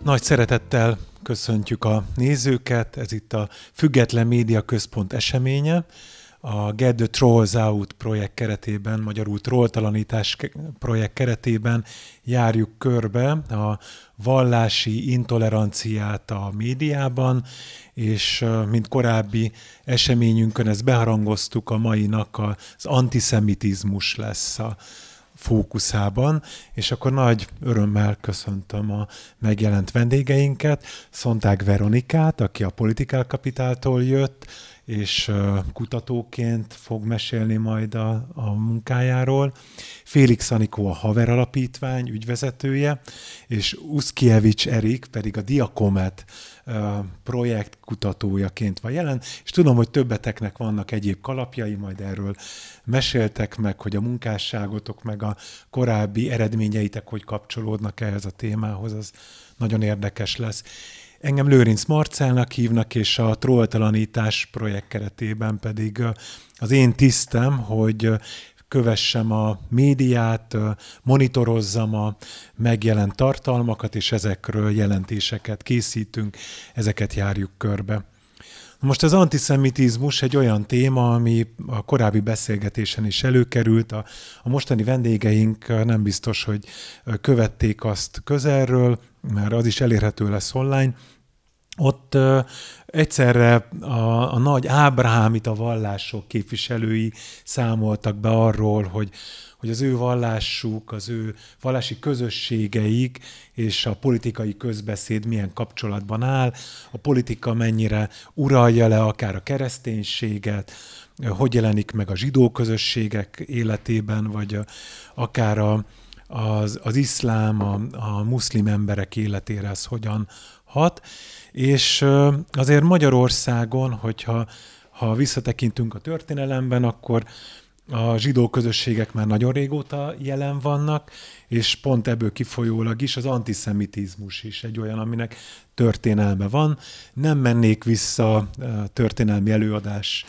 Nagy szeretettel köszöntjük a nézőket, ez itt a Független Média Központ eseménye. A Get the Trolls Out projekt keretében, magyarul trolltalanítás projekt keretében járjuk körbe a vallási intoleranciát a médiában, és mint korábbi eseményünkön ezt beharangoztuk, a mainak az antiszemitizmus lesz a fókuszában, és akkor nagy örömmel köszöntöm a megjelent vendégeinket, Szonták Veronikát, aki a Political Capitaltól jött, és kutatóként fog mesélni majd a munkájáról. Félix Anikó a Haver Alapítvány ügyvezetője, és Uszkiewicz Erik pedig a Diacomet projekt kutatójaként van jelen, és tudom, hogy többeteknek vannak egyéb kalapjai, majd erről meséltek meg, hogy a munkásságotok meg a korábbi eredményeitek hogy kapcsolódnak ehhez a témához, az nagyon érdekes lesz. Engem Lőrinc Marcelnak hívnak, és a trolltalanítás projekt keretében pedig az én tisztem, hogy kövessem a médiát, monitorozzam a megjelent tartalmakat, és ezekről jelentéseket készítünk, ezeket járjuk körbe. Most az antiszemitizmus egy olyan téma, ami a korábbi beszélgetésen is előkerült. A mostani vendégeink nem biztos, hogy követték azt közelről, mert az is elérhető lesz online. Ott egyszerre a nagy ábrahámita vallások képviselői számoltak be arról, hogy az ő vallásuk, az ő vallási közösségeik és a politikai közbeszéd milyen kapcsolatban áll, a politika mennyire uralja le akár a kereszténységet, hogy jelenik meg a zsidó közösségek életében, vagy akár az iszlám, a muszlim emberek életére ez hogyan hat. És azért Magyarországon, ha visszatekintünk a történelemben, akkor a zsidó közösségek már nagyon régóta jelen vannak, és pont ebből kifolyólag is az antiszemitizmus is egy olyan, aminek történelme van. Nem mennék vissza a történelmi előadás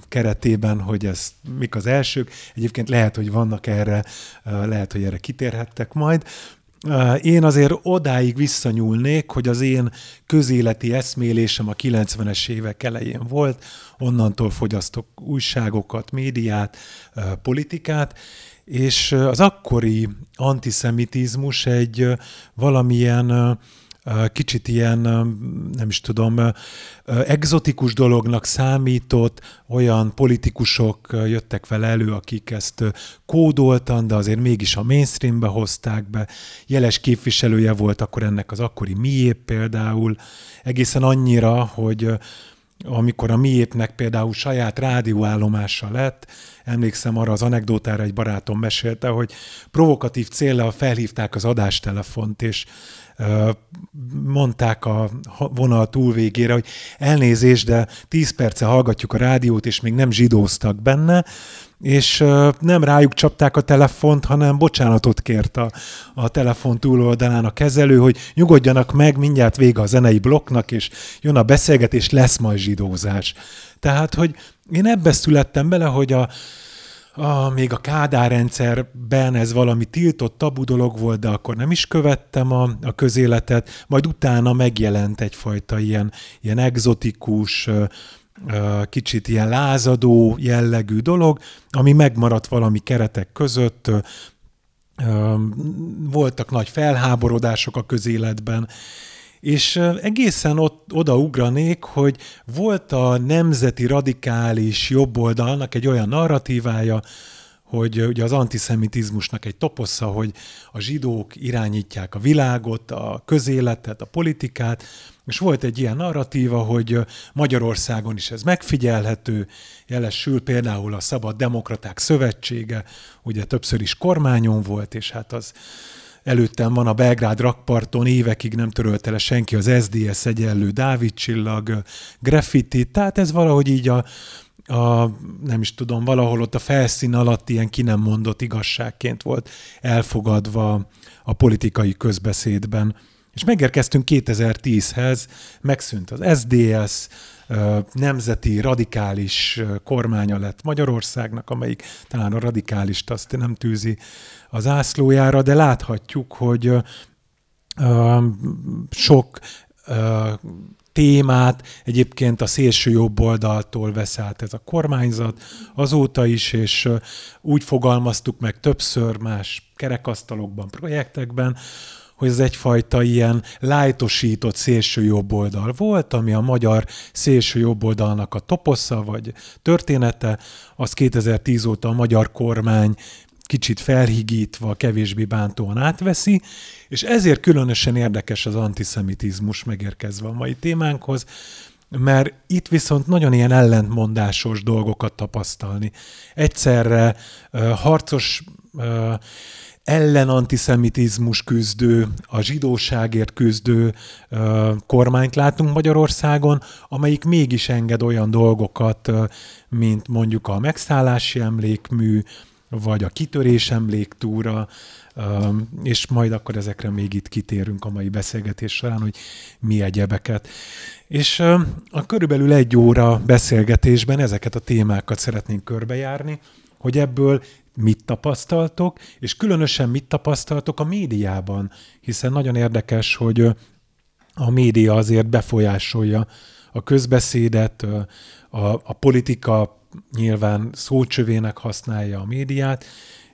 keretében, hogy mik az elsők. Egyébként lehet, hogy vannak erre, lehet, hogy erre kitérhettek majd. Én azért odáig visszanyúlnék, hogy az én közéleti eszmélésem a 90-es évek elején volt, onnantól fogyasztok újságokat, médiát, politikát, és az akkori antiszemitizmus egy valamilyen kicsit ilyen, nem is tudom, egzotikus dolognak számított, olyan politikusok jöttek vele elő, akik ezt kódoltan, de azért mégis a mainstreambe hozták be. Jeles képviselője volt akkor ennek az akkori Miép például, egészen annyira, hogy amikor a Miépnek például saját rádióállomása lett, emlékszem arra az anekdótára, egy barátom mesélte, hogy provokatív céllal felhívták az adástelefont, és mondták a vonal túlvégére, hogy elnézést, de 10 perce hallgatjuk a rádiót, és még nem zsidóztak benne, és nem rájuk csapták a telefont, hanem bocsánatot kért a telefon túloldalán a kezelő, hogy nyugodjanak meg, mindjárt vége a zenei blokknak, és jön a beszélgetés, lesz majd zsidózás. Tehát, hogy én ebbe születtem bele, hogy még a Kádár rendszerben ez valami tiltott, tabu dolog volt, de akkor nem is követtem a közéletet, majd utána megjelent egyfajta ilyen egzotikus, kicsit ilyen lázadó jellegű dolog, ami megmaradt valami keretek között, voltak nagy felháborodások a közéletben, és egészen odaugranék, hogy volt a nemzeti radikális jobboldalnak egy olyan narratívája, hogy ugye az antiszemitizmusnak egy toposza, hogy a zsidók irányítják a világot, a közéletet, a politikát, és volt egy ilyen narratíva, hogy Magyarországon is ez megfigyelhető, jelesül például a Szabad Demokraták Szövetsége, ugye többször is kormányon volt, és hát az előttem van a Belgrád rakparton, évekig nem törölte le senki az SZDSZ egyenlő Dávid csillag, graffiti, tehát ez valahogy így nem is tudom, valahol ott a felszín alatt ilyen ki nem mondott igazságként volt elfogadva a politikai közbeszédben. És megérkeztünk 2010-hez, megszűnt az SZDSZ, nemzeti radikális kormánya lett Magyarországnak, amelyik talán a radikálist azt nem tűzi az zászlójára, de láthatjuk, hogy sok témát egyébként a szélső jobb oldaltól vesz át ez a kormányzat azóta is, és úgy fogalmaztuk meg többször más kerekasztalokban, projektekben, hogy ez egyfajta ilyen lájtosított szélső jobboldal volt, ami a magyar szélső jobboldalnak a toposza vagy története, az 2010 óta a magyar kormány kicsit felhigítva, kevésbé bántóan átveszi, és ezért különösen érdekes az antiszemitizmus megérkezve a mai témánkhoz, mert itt viszont nagyon ilyen ellentmondásos dolgokat tapasztalni. Egyszerre harcos ellenantiszemitizmus küzdő, a zsidóságért küzdő kormányt látunk Magyarországon, amelyik mégis enged olyan dolgokat, mint mondjuk a megszállási emlékmű, vagy a kitörés emléktúra, és majd akkor ezekre még itt kitérünk a mai beszélgetés során, hogy mi egyebeket. És a körülbelül 1 óra beszélgetésben ezeket a témákat szeretnénk körbejárni, hogy ebből mit tapasztaltok, és különösen mit tapasztaltok a médiában, hiszen nagyon érdekes, hogy a média azért befolyásolja a közbeszédet, a politika nyilván szócsövének használja a médiát,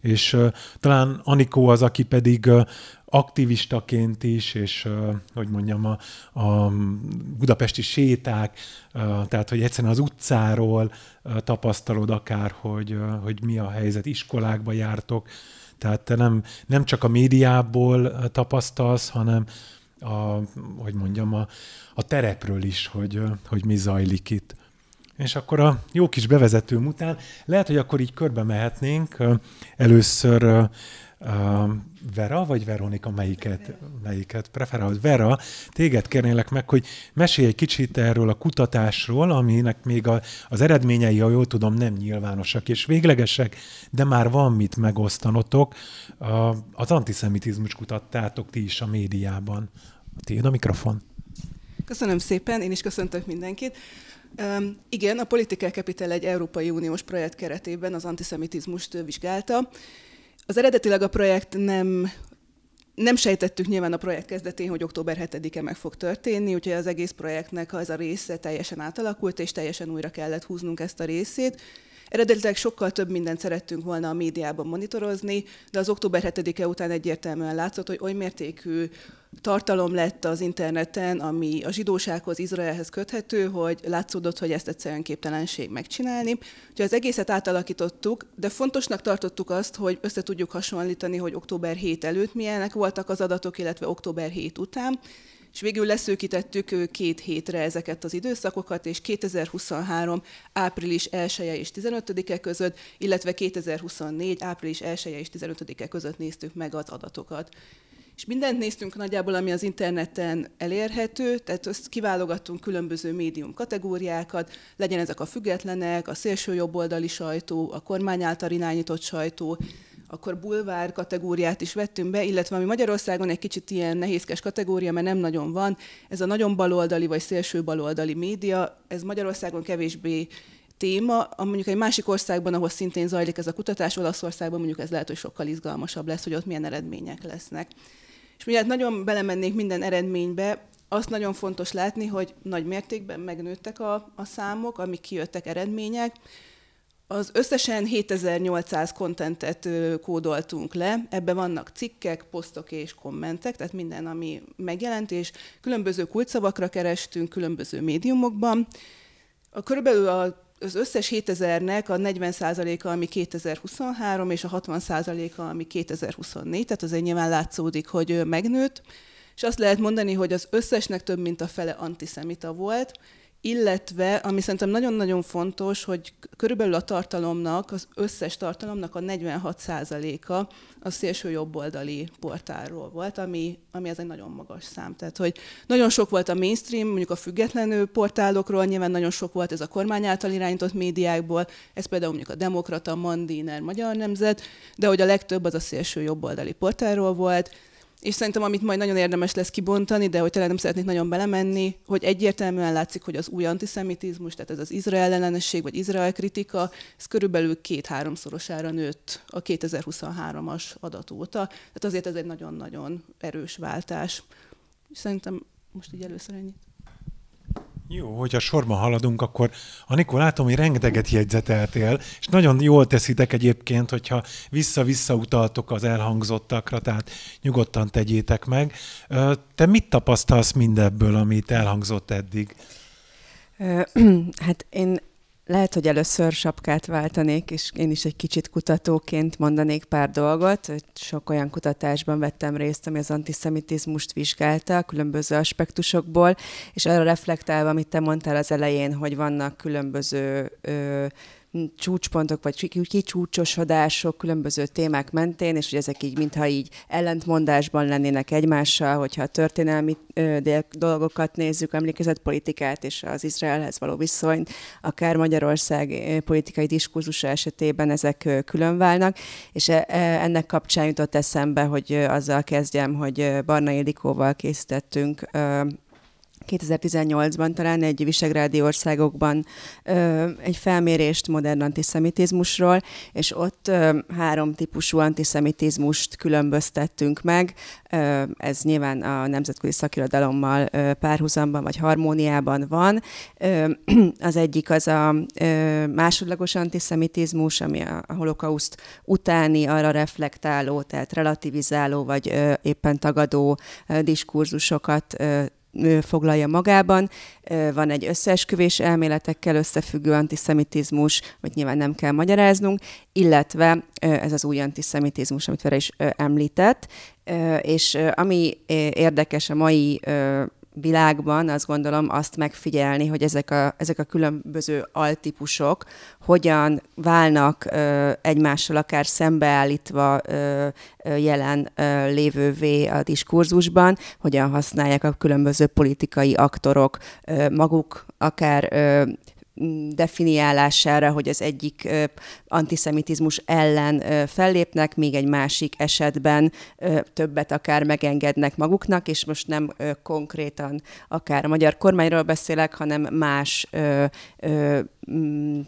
és talán Anikó az, aki pedig aktivistaként is, és hogy mondjam, a budapesti séták, tehát hogy egyszerűen az utcáról tapasztalod akár, hogy mi a helyzet, iskolákba jártok, tehát te nem csak a médiából tapasztalsz, hanem hogy mondjam, a terepről is, hogy mi zajlik itt. És akkor a jó kis bevezetőm után lehet, hogy akkor így körbe mehetnénk. Először Vera vagy Veronika, melyiket preferálod? Vera, téged kérnélek meg, hogy mesélj egy kicsit erről a kutatásról, aminek még az eredményei, ha jól tudom, nem nyilvánosak és véglegesek, de már van mit megosztanotok. Az antiszemitizmus kutattátok ti is a médiában. Tiéd a mikrofon. Köszönöm szépen, én is köszöntök mindenkit. Igen, a Political Capital egy Európai Uniós projekt keretében az antiszemitizmust vizsgálta. Az eredetileg a projekt nem sejtettük nyilván a projekt kezdetén, hogy október 7-e meg fog történni, úgyhogy az egész projektnek ez a része teljesen átalakult, és teljesen újra kellett húznunk ezt a részét. Eredetileg sokkal több mindent szerettünk volna a médiában monitorozni, de az október 7-e után egyértelműen látszott, hogy oly mértékű tartalom lett az interneten, ami a zsidósághoz, Izraelhez köthető, hogy látszódott, hogy ezt egyszerűen képtelenség megcsinálni. Úgyhogy az egészet átalakítottuk, de fontosnak tartottuk azt, hogy össze tudjuk hasonlítani, hogy október 7 előtt milyenek voltak az adatok, illetve október 7 után. És végül leszűkítettük 2 hétre ezeket az időszakokat, és 2023. április 1-e és 15-e között, illetve 2024. április 1-e és 15-e között néztük meg az adatokat. És mindent néztünk nagyjából, ami az interneten elérhető, tehát azt kiválogattunk különböző médium kategóriákat, legyen ezek a függetlenek, a szélső jobboldali sajtó, a kormány által irányított sajtó, akkor bulvár kategóriát is vettünk be, illetve ami Magyarországon egy kicsit ilyen nehézkes kategória, mert nem nagyon van, ez a nagyon baloldali vagy szélső baloldali média, ez Magyarországon kevésbé téma, mondjuk egy másik országban, ahol szintén zajlik ez a kutatás, Olaszországban mondjuk ez lehet, hogy sokkal izgalmasabb lesz, hogy ott milyen eredmények lesznek. És miért nagyon belemennék minden eredménybe, azt nagyon fontos látni, hogy nagy mértékben megnőttek a számok, amik kijöttek eredmények. Az összesen 7800 kontentet kódoltunk le, ebben vannak cikkek, posztok és kommentek, tehát minden, ami megjelent, és különböző kulcsszavakra kerestünk különböző médiumokban. Körülbelül az összes 7000-nek a 40%-a, ami 2023, és a 60%-a, ami 2024, tehát azért nyilván látszódik, hogy megnőtt. És azt lehet mondani, hogy az összesnek több mint a fele antiszemita volt, illetve, ami szerintem nagyon-nagyon fontos, hogy körülbelül a tartalomnak, az összes tartalomnak a 46%-a a szélső jobboldali portálról volt, ami ez egy nagyon magas szám. Tehát, hogy nagyon sok volt a mainstream, mondjuk a függetlenő portálokról, nyilván nagyon sok volt ez a kormány által irányított médiákból, ez például mondjuk a Demokrata, Mandiner, Magyar Nemzet, de hogy a legtöbb az a szélső jobboldali portálról volt, És szerintem, amit majd nagyon érdemes lesz kibontani, de hogy talán nem szeretnék nagyon belemenni, hogy egyértelműen látszik, hogy az új antiszemitizmus, tehát ez az Izrael ellenesség, vagy Izrael kritika, ez körülbelül 2-3-szorosára nőtt a 2023-as adat óta. Tehát azért ez egy nagyon-nagyon erős váltás. És szerintem most így először ennyit. Jó, hogyha sorban haladunk, akkor Anikó, látom, hogy rengeteget jegyzeteltél, és nagyon jól teszitek egyébként, hogyha vissza-vissza utaltok az elhangzottakra, tehát nyugodtan tegyétek meg. Te mit tapasztalsz mindebből, amit elhangzott eddig? Hát én lehet, hogy először sapkát váltanék, és én is egy kicsit kutatóként mondanék pár dolgot. Sok olyan kutatásban vettem részt, ami az antiszemitizmust vizsgálta különböző aspektusokból, és arra reflektálva, amit te mondtál az elején, hogy vannak különböző csúcspontok, vagy kicsúcsosodások különböző témák mentén, és hogy ezek így, mintha így ellentmondásban lennének egymással, hogyha a történelmi dolgokat nézzük, emlékezetpolitikát és az Izraelhez való viszonyt, akár Magyarország politikai diskurzusa esetében ezek külön válnak, és ennek kapcsán jutott eszembe, hogy azzal kezdjem, hogy Barna Ildikóval készítettünk 2018-ban talán egy visegrádi országokban egy felmérést modern antiszemitizmusról, és ott 3 típusú antiszemitizmust különböztettünk meg. Ez nyilván a nemzetközi szakirodalommal párhuzamban vagy harmóniában van. Az egyik az a másodlagos antiszemitizmus, ami a holokauszt utáni, arra reflektáló, tehát relativizáló vagy éppen tagadó diskurzusokat foglalja magában. Van egy összeesküvés elméletekkel összefüggő antiszemitizmus, vagy nyilván nem kell magyaráznunk, illetve ez az új antiszemitizmus, amit Vera is említett. És ami érdekes a mai világban, azt gondolom azt megfigyelni, hogy ezek a különböző altípusok hogyan válnak egymással akár szembeállítva jelen lévővé a diskurzusban, hogyan használják a különböző politikai aktorok maguk akár definiálására, hogy az egyik antiszemitizmus ellen fellépnek, még egy másik esetben többet akár megengednek maguknak, és most nem konkrétan akár a magyar kormányról beszélek, hanem más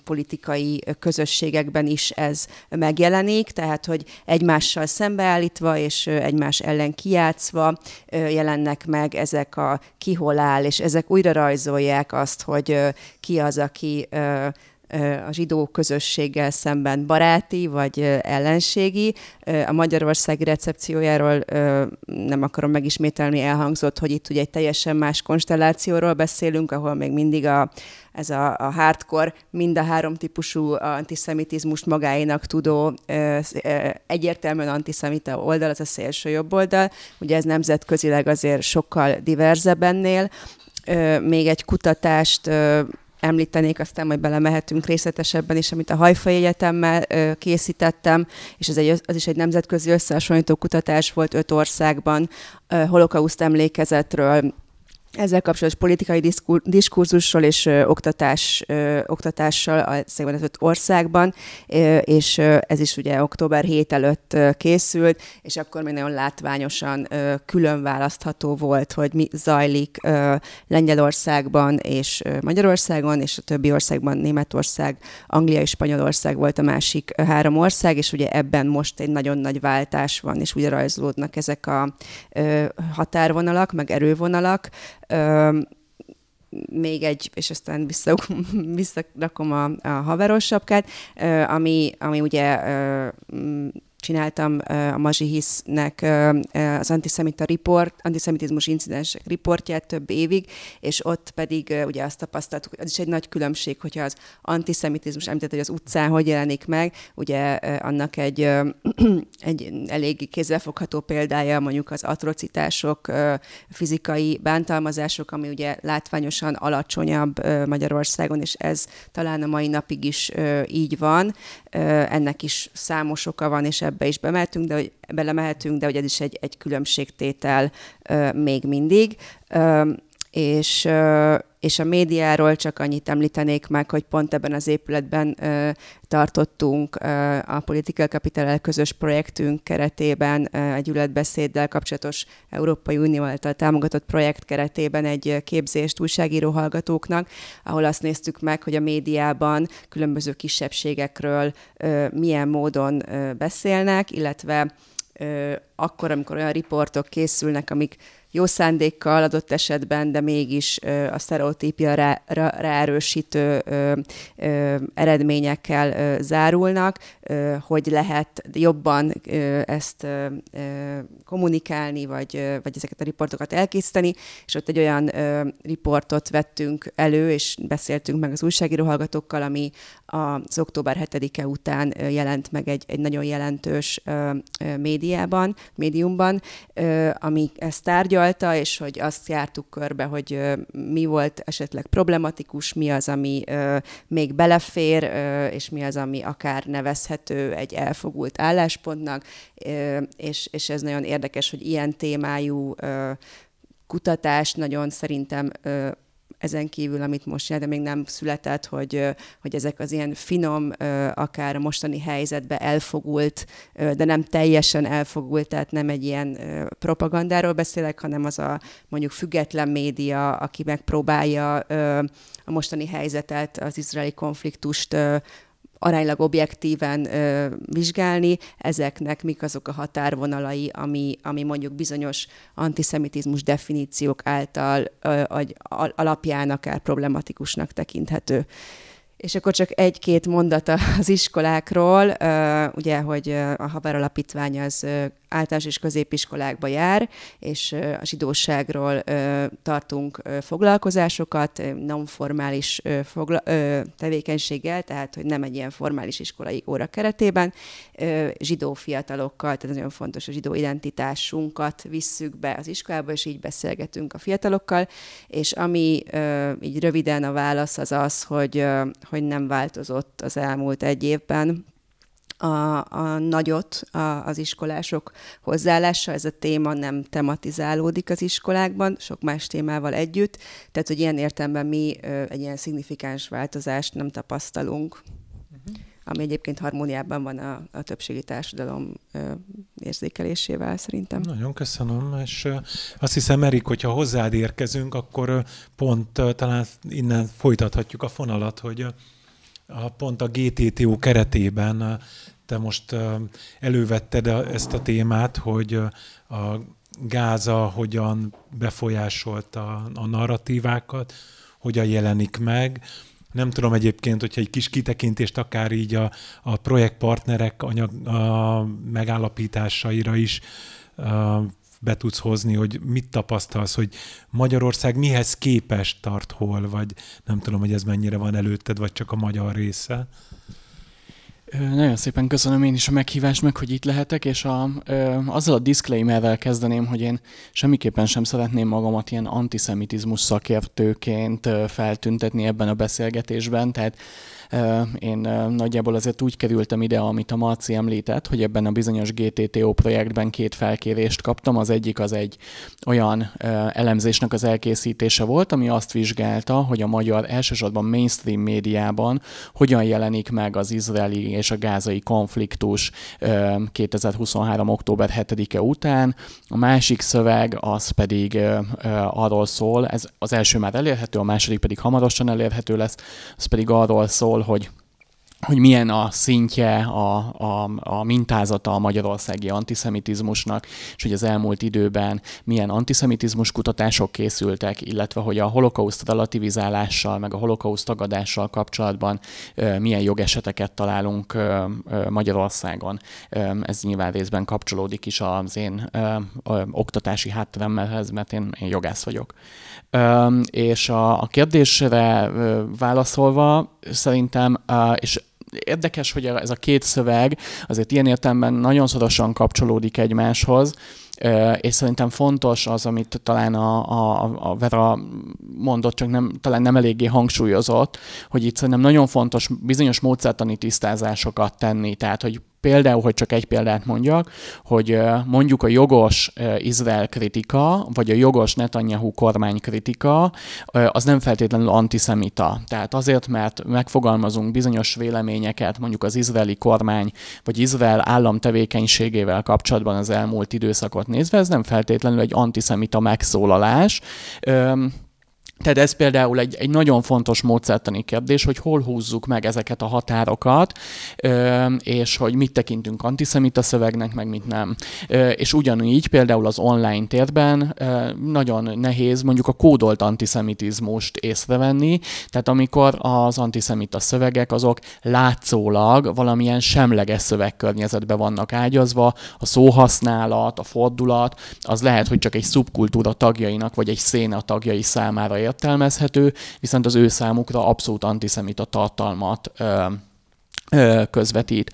politikai közösségekben is ez megjelenik, tehát hogy egymással szembeállítva és egymás ellen kijátszva jelennek meg ezek a ki hol áll, és ezek újra rajzolják azt, hogy ki az, aki a zsidó közösséggel szemben baráti vagy ellenségi. A magyarországi recepciójáról nem akarom megismételni, elhangzott, hogy itt ugye egy teljesen más konstellációról beszélünk, ahol még mindig ez a hardcore, mind a 3 típusú antiszemitizmust magáénak tudó, egyértelműen antiszemita oldal, az a szélső jobb oldal. Ugye ez nemzetközileg azért sokkal diverzebb ennél. Még egy kutatást említenék, aztán majd belemehetünk részletesebben is, amit a Hajfai Egyetemmel készítettem, és az is egy nemzetközi összehasonlító kutatás volt 5 országban, holokauszt emlékezetről, ezzel kapcsolatos politikai diskurzusról és oktatással az 5 országban, és ez is ugye október 7 előtt készült, és akkor még nagyon látványosan külön választható volt, hogy mi zajlik Lengyelországban és Magyarországon, és a többi országban Németország, Anglia és Spanyolország volt a másik 3 ország, és ugye ebben most egy nagyon nagy váltás van, és ugye rajzolódnak ezek a határvonalak, meg erővonalak. Még egy, és aztán visszarakom a haveros sapkát, ami ugye csináltam a Mazsihisznek az antiszemitizmus incidensek riportját több évig, és ott pedig ugye azt tapasztaltuk, hogy ez is egy nagy különbség, hogyha az antiszemitizmus, említett, hogy az utcán hogy jelenik meg, ugye annak egy elég kézzelfogható példája mondjuk az atrocitások, fizikai bántalmazások, ami ugye látványosan alacsonyabb Magyarországon, és ez talán a mai napig is így van. Ennek is számos oka van, és ebbe is belemehetünk, de hogy ez is egy különbségtétel még mindig. és a médiáról csak annyit említenék meg, hogy pont ebben az épületben tartottunk a Political Capital közös projektünk keretében egy gyűlöletbeszéddel kapcsolatos Európai Unió által támogatott projekt keretében egy képzést újságíró hallgatóknak, ahol azt néztük meg, hogy a médiában különböző kisebbségekről milyen módon beszélnek, milyen akkor, amikor olyan riportok készülnek, amik jó szándékkal adott esetben, de mégis a sztereotípia ráerősítő eredményekkel zárulnak, hogy lehet jobban ezt kommunikálni, vagy ezeket a riportokat elkészíteni, és ott egy olyan riportot vettünk elő, és beszéltünk meg az újságíró hallgatókkal, ami az október 7-e után jelent meg egy nagyon jelentős médiumban, ami ezt tárgyalta, és hogy azt jártuk körbe, hogy mi volt esetleg problematikus, mi az, ami még belefér, és mi az, ami akár nevezhető egy elfogult álláspontnak, és ez nagyon érdekes, hogy ilyen témájú kutatás nagyon szerintem ezen kívül, amit most jelent, de még nem született, hogy ezek az ilyen finom, akár a mostani helyzetben elfogult, de nem teljesen elfogult, tehát nem egy ilyen propagandáról beszélek, hanem az a mondjuk független média, aki megpróbálja a mostani helyzetet, az izraeli konfliktust aránylag objektíven vizsgálni, ezeknek mik azok a határvonalai, ami mondjuk bizonyos antiszemitizmus definíciók által alapján akár problematikusnak tekinthető. És akkor csak egy-két mondat az iskolákról, ugye, hogy a Haver Alapítvány az általános és középiskolákba jár, és a zsidóságról tartunk foglalkozásokat, non-formális tevékenységgel, tehát hogy nem egy ilyen formális iskolai óra keretében, zsidó fiatalokkal, tehát nagyon fontos, a zsidó identitásunkat visszük be az iskolába, és így beszélgetünk a fiatalokkal, és ami így röviden a válasz az az, hogy nem változott az elmúlt egy évben a nagyot az iskolások hozzáállása, ez a téma nem tematizálódik az iskolákban, sok más témával együtt, tehát hogy ilyen értelemben mi egy ilyen szignifikáns változást nem tapasztalunk, ami egyébként harmóniában van a többségi társadalom érzékelésével szerintem. Nagyon köszönöm, és azt hiszem, Erik, hogyha hozzád érkezünk, akkor pont talán innen folytathatjuk a fonalat, hogy pont a GTTO keretében te most elővetted ezt a témát, hogy a Gáza hogyan befolyásolta a narratívákat, hogyan jelenik meg. Nem tudom egyébként, hogyha egy kis kitekintést akár így a projektpartnerek a megállapításaira is be tudsz hozni, hogy mit tapasztalsz, hogy Magyarország mihez képest tart hol, vagy nem tudom, hogy ez mennyire van előtted, vagy csak a magyar része. Nagyon szépen köszönöm én is a meghívást, meg hogy itt lehetek, és azzal a disclaimerrel kezdeném, hogy én semmiképpen sem szeretném magamat ilyen antiszemitizmus szakértőként feltüntetni ebben a beszélgetésben, tehát én nagyjából azért úgy kerültem ide, amit a Marci említett, hogy ebben a bizonyos GTTO projektben 2 felkérést kaptam. Az egyik az egy olyan elemzésnek az elkészítése volt, ami azt vizsgálta, hogy a magyar elsősorban mainstream médiában hogyan jelenik meg az izraeli és a gázai konfliktus 2023. október 7-e után. A másik szöveg az pedig arról szól, ez az első már elérhető, a második pedig hamarosan elérhető lesz, az pedig arról szól, hogy milyen a szintje, a mintázata a magyarországi antiszemitizmusnak, és hogy az elmúlt időben milyen antiszemitizmus kutatások készültek, illetve hogy a holokauszt relativizálással, meg a holokauszt tagadással kapcsolatban milyen jogeseteket találunk Magyarországon. Ez nyilván részben kapcsolódik is az én oktatási hátteremhez, mert én jogász vagyok. És a kérdésre válaszolva szerintem, és érdekes, hogy ez a 2 szöveg azért ilyen értelemben nagyon szorosan kapcsolódik egymáshoz, és szerintem fontos az, amit talán a Vera mondott, csak talán nem eléggé hangsúlyozott, hogy itt szerintem nagyon fontos bizonyos módszertani tisztázásokat tenni, tehát hogy például, hogy csak egy példát mondjak, hogy mondjuk a jogos Izrael kritika, vagy a jogos Netanyahu kormány kritika, az nem feltétlenül antiszemita. Tehát azért, mert megfogalmazunk bizonyos véleményeket, mondjuk az izraeli kormány, vagy Izrael állam tevékenységével kapcsolatban az elmúlt időszakot nézve, ez nem feltétlenül egy antiszemita megszólalás. Tehát ez például egy nagyon fontos módszertani kérdés, hogy hol húzzuk meg ezeket a határokat, és hogy mit tekintünk antiszemita szövegnek, meg mit nem. És ugyanígy például az online térben nagyon nehéz mondjuk a kódolt antiszemitizmust észrevenni, tehát amikor az antiszemita szövegek azok látszólag valamilyen semleges szövegkörnyezetbe vannak ágyazva, a szóhasználat, a fordulat, az lehet, hogy csak egy szubkultúra tagjainak, vagy egy széna tagjai számára értelmezhető, viszont az ő számukra abszolút antiszemita tartalmat közvetít.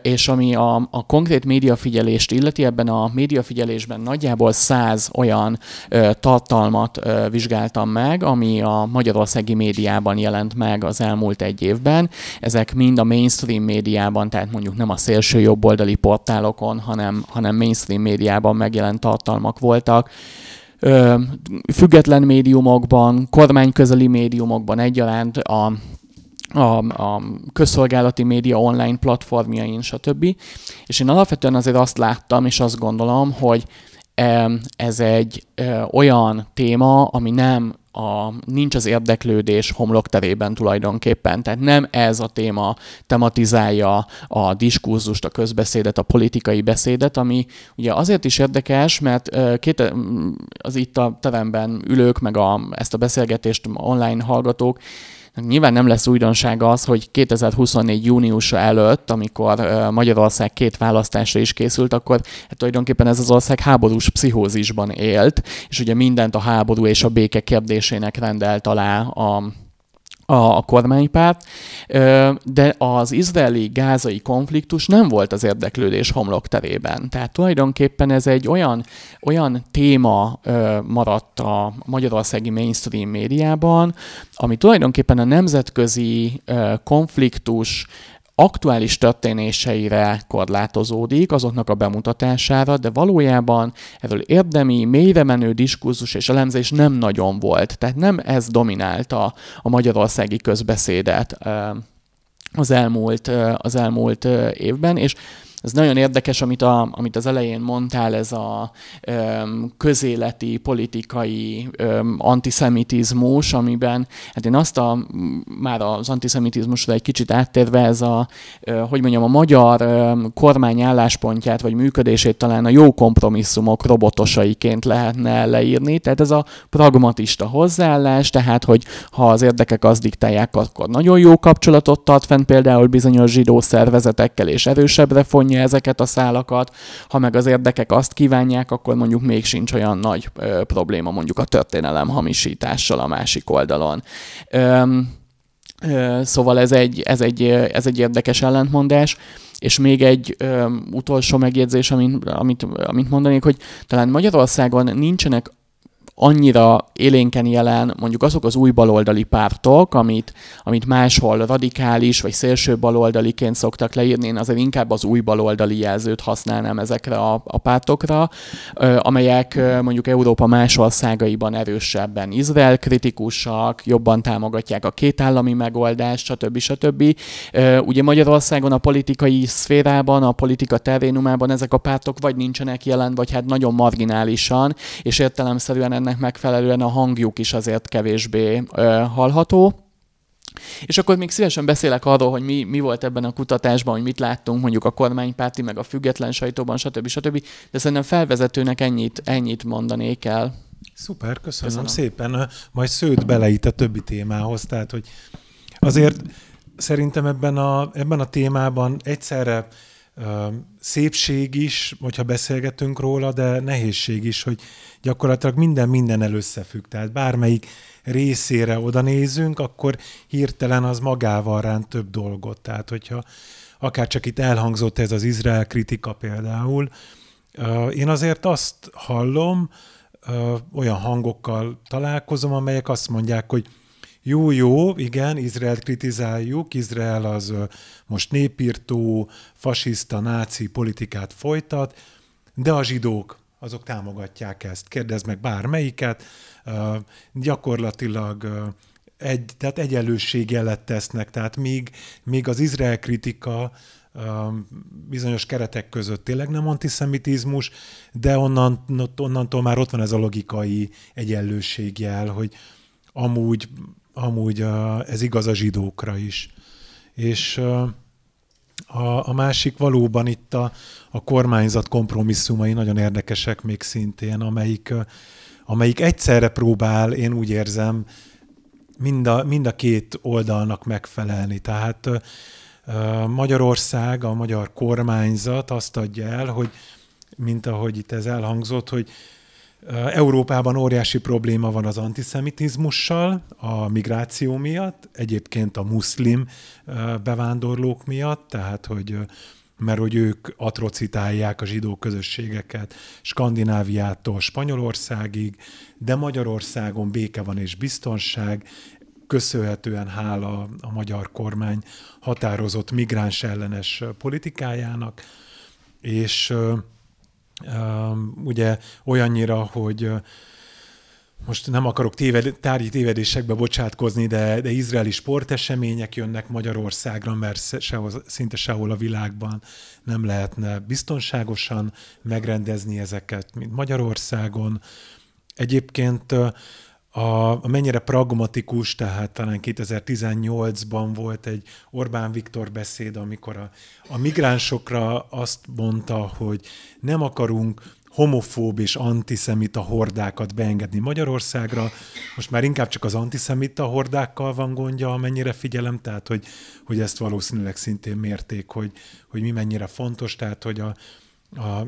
És ami a konkrét médiafigyelést illeti, ebben a médiafigyelésben nagyjából 100 olyan tartalmat vizsgáltam meg, ami a magyarországi médiában jelent meg az elmúlt egy évben. Ezek mind a mainstream médiában, tehát mondjuk nem a szélső jobboldali portálokon, hanem mainstream médiában megjelent tartalmak voltak. Független médiumokban, kormányközeli médiumokban egyaránt, a közszolgálati média online platformjain, stb. És én alapvetően azért azt láttam, és azt gondolom, hogy ez egy olyan téma, ami nincs az érdeklődés homlokterében tulajdonképpen. Tehát nem ez a téma tematizálja a diskurzust, a közbeszédet, a politikai beszédet, ami ugye azért is érdekes, mert az itt a teremben ülők, meg ezt a beszélgetést online hallgatók, nyilván nem lesz újdonság az, hogy 2024. júniusa előtt, amikor Magyarország 2 választásra is készült, akkor tulajdonképpen ez az ország háborús pszichózisban élt, és ugye mindent a háború és a béke kérdésének rendelt alá a kormánypárt, de az izraeli-gázai konfliktus nem volt az érdeklődés homlokterében. Tehát tulajdonképpen ez egy olyan téma maradt a magyarországi mainstream médiában, ami tulajdonképpen a nemzetközi konfliktus aktuális történéseire korlátozódik, azoknak a bemutatására, de valójában erről érdemi, mélyre menő diskurzus és elemzés nem nagyon volt. Tehát nem ez dominálta a magyarországi közbeszédet az elmúlt évben, és ez nagyon érdekes, amit az elején mondtál, ez a közéleti, politikai antiszemitizmus, amiben, hát én már az antiszemitizmusra egy kicsit áttérve, ez a magyar kormány álláspontját, vagy működését talán a jó kompromisszumok robotosaiként lehetne leírni, tehát ez a pragmatista hozzáállás, tehát, hogy ha az érdekek azt diktálják, akkor nagyon jó kapcsolatot tart fenn például bizonyos zsidó szervezetekkel, és erősebbre fonja ezeket a szálakat, ha meg az érdekek azt kívánják, akkor mondjuk még sincs olyan nagy probléma mondjuk a történelem hamisítással a másik oldalon. Szóval ez egy érdekes ellentmondás, és még egy utolsó megjegyzés, amit mondanék, hogy talán Magyarországon nincsenek annyira élénken jelen mondjuk azok az új baloldali pártok, amit máshol radikális vagy szélső baloldaliként szoktak leírni, én azért inkább az új baloldali jelzőt használnám ezekre a pártokra, amelyek mondjuk Európa más országaiban erősebben Izrael kritikusak, jobban támogatják a kétállami megoldást, stb. Ugye Magyarországon a politikai szférában, a politika terénumában ezek a pártok vagy nincsenek jelen, vagy hát nagyon marginálisan, és értelemszerűen ennek megfelelően a hangjuk is azért kevésbé hallható. És akkor még szívesen beszélek arról, hogy mi volt ebben a kutatásban, hogy mit láttunk mondjuk a kormánypárti, meg a független sajtóban, stb. De szerintem felvezetőnek ennyit mondanék el. Szuper, köszönöm szépen. Majd sződ bele itt a többi témához, tehát hogy azért szerintem ebben a témában egyszerre szépség is, hogyha beszélgetünk róla, de nehézség is, hogy gyakorlatilag mindennel összefügg. Tehát bármelyik részére oda nézünk, akkor hirtelen az magával ránt több dolgot. Tehát hogyha akár csak itt elhangzott ez az Izrael kritika például, én azért azt hallom, olyan hangokkal találkozom, amelyek azt mondják, hogy Jó, igen, Izraelt kritizáljuk, Izrael az most népirtó, fasiszta, náci politikát folytat, de a zsidók, azok támogatják ezt. Kérdezd meg bármelyiket, gyakorlatilag tehát egyenlősségjelet tesznek, tehát míg az Izrael kritika bizonyos keretek között tényleg nem antiszemitizmus, de onnantól már ott van ez a logikai egyenlőségjel, hogy amúgy ez igaz a zsidókra is. És a másik valóban itt a kormányzat kompromisszumai nagyon érdekesek még szintén, amelyik egyszerre próbál, én úgy érzem, mind a két oldalnak megfelelni. Tehát Magyarország, a magyar kormányzat azt adja el, hogy mint ahogy itt ez elhangzott, hogy Európában óriási probléma van az antiszemitizmussal, a migráció miatt, egyébként a muszlim bevándorlók miatt, tehát mert hogy ők atrocitálják a zsidó közösségeket Skandináviától Spanyolországig, de Magyarországon béke van és biztonság, köszönhetően hála a magyar kormány határozott migráns ellenes politikájának, és ugye olyannyira, hogy most nem akarok tárgyi tévedésekbe bocsátkozni, de izraeli sportesemények jönnek Magyarországra, mert szinte sehol a világban nem lehetne biztonságosan megrendezni ezeket, mint Magyarországon. Egyébként mennyire pragmatikus, tehát talán 2018-ban volt egy Orbán Viktor beszéd, amikor a migránsokra azt mondta, hogy nem akarunk homofób és antiszemita hordákat beengedni Magyarországra. Most már inkább csak az antiszemita hordákkal van gondja, amennyire figyelem, tehát hogy ezt valószínűleg szintén mérték, hogy mi mennyire fontos, tehát hogy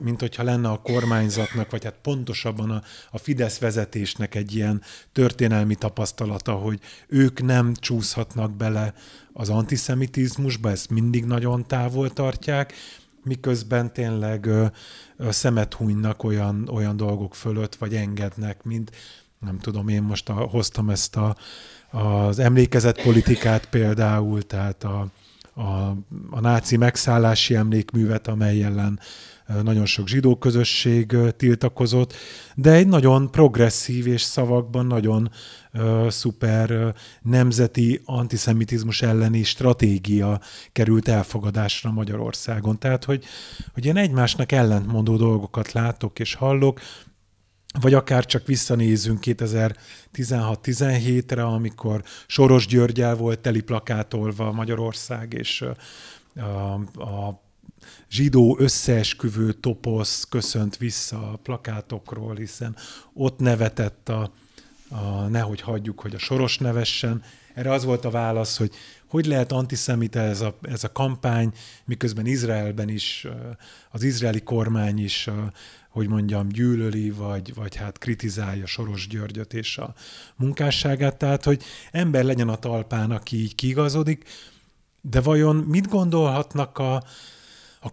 mint hogyha lenne a kormányzatnak, vagy hát pontosabban a Fidesz vezetésnek egy ilyen történelmi tapasztalata, hogy ők nem csúszhatnak bele az antiszemitizmusba, ezt mindig nagyon távol tartják, miközben tényleg szemet hunynak olyan dolgok fölött, vagy engednek, mint nem tudom, én most hoztam ezt az emlékezetpolitikát például, tehát a náci megszállási emlékművet, amely ellen nagyon sok zsidó közösség tiltakozott, de egy nagyon progresszív és szavakban nagyon szuper nemzeti antiszemitizmus elleni stratégia került elfogadásra Magyarországon. Tehát, hogy én egymásnak ellentmondó dolgokat látok és hallok, vagy akár csak visszanézünk 2016-17-re, amikor Soros Györggyel volt teli plakátolva Magyarország, és a zsidó összeesküvő toposz köszönt vissza a plakátokról, hiszen ott nevetett nehogy hagyjuk, hogy a Soros nevessen. Erre az volt a válasz, hogy lehet antiszemita ez a kampány, miközben Izraelben is, az izraeli kormány is, hogy mondjam, gyűlöli, vagy hát kritizálja Soros Györgyöt és a munkásságát. Tehát, hogy ember legyen a talpán, aki így kiigazodik, de vajon mit gondolhatnak a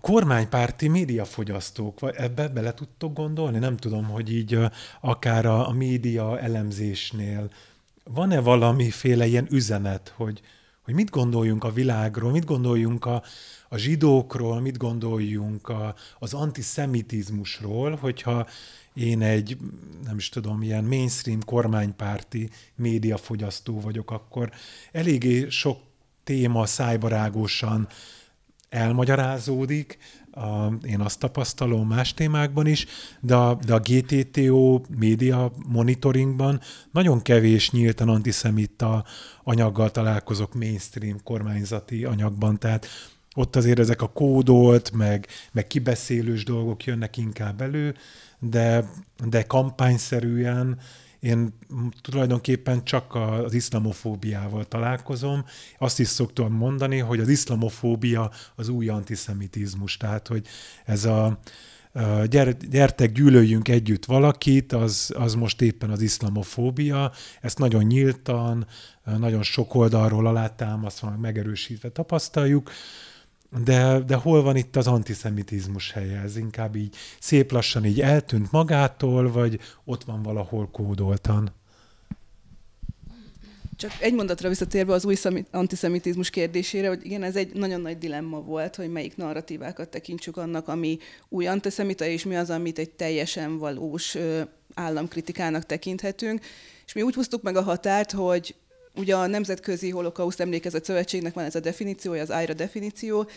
kormánypárti médiafogyasztók? Ebbe bele tudtok gondolni? Nem tudom, hogy így akár a média elemzésnél van-e valamiféle ilyen üzenet, hogy mit gondoljunk a világról, mit gondoljunk a zsidókról, mit gondoljunk az antiszemitizmusról, hogyha én egy, nem is tudom, ilyen mainstream kormánypárti médiafogyasztó vagyok, akkor eléggé sok téma szájbarágosan elmagyarázódik, én azt tapasztalom más témákban is, de a GTTO média monitoringban nagyon kevés nyíltan antiszemita anyaggal találkozok mainstream kormányzati anyagban, tehát ott azért ezek a kódolt, meg kibeszélős dolgok jönnek inkább elő, de kampányszerűen én tulajdonképpen csak az iszlamofóbiával találkozom. Azt is szoktam mondani, hogy az iszlamofóbia az új antiszemitizmus. Tehát, hogy ez gyertek, gyűlöljünk együtt valakit, az most éppen az iszlamofóbia. Ezt nagyon nyíltan, nagyon sok oldalról alátámasztva, megerősítve tapasztaljuk. De hol van itt az antiszemitizmus helye? Ez inkább így szép lassan így eltűnt magától, vagy ott van valahol kódoltan? Csak egy mondatra visszatérve az új antiszemitizmus kérdésére, hogy igen, ez egy nagyon nagy dilemma volt, hogy melyik narratívákat tekintsük annak, ami új antiszemita, és mi az, amit egy teljesen valós államkritikának tekinthetünk. És mi úgy húztuk meg a határt, hogy ugye a Nemzetközi Holokauszt Emlékezet Szövetségnek van ez a definíciója, az AIRA definíció,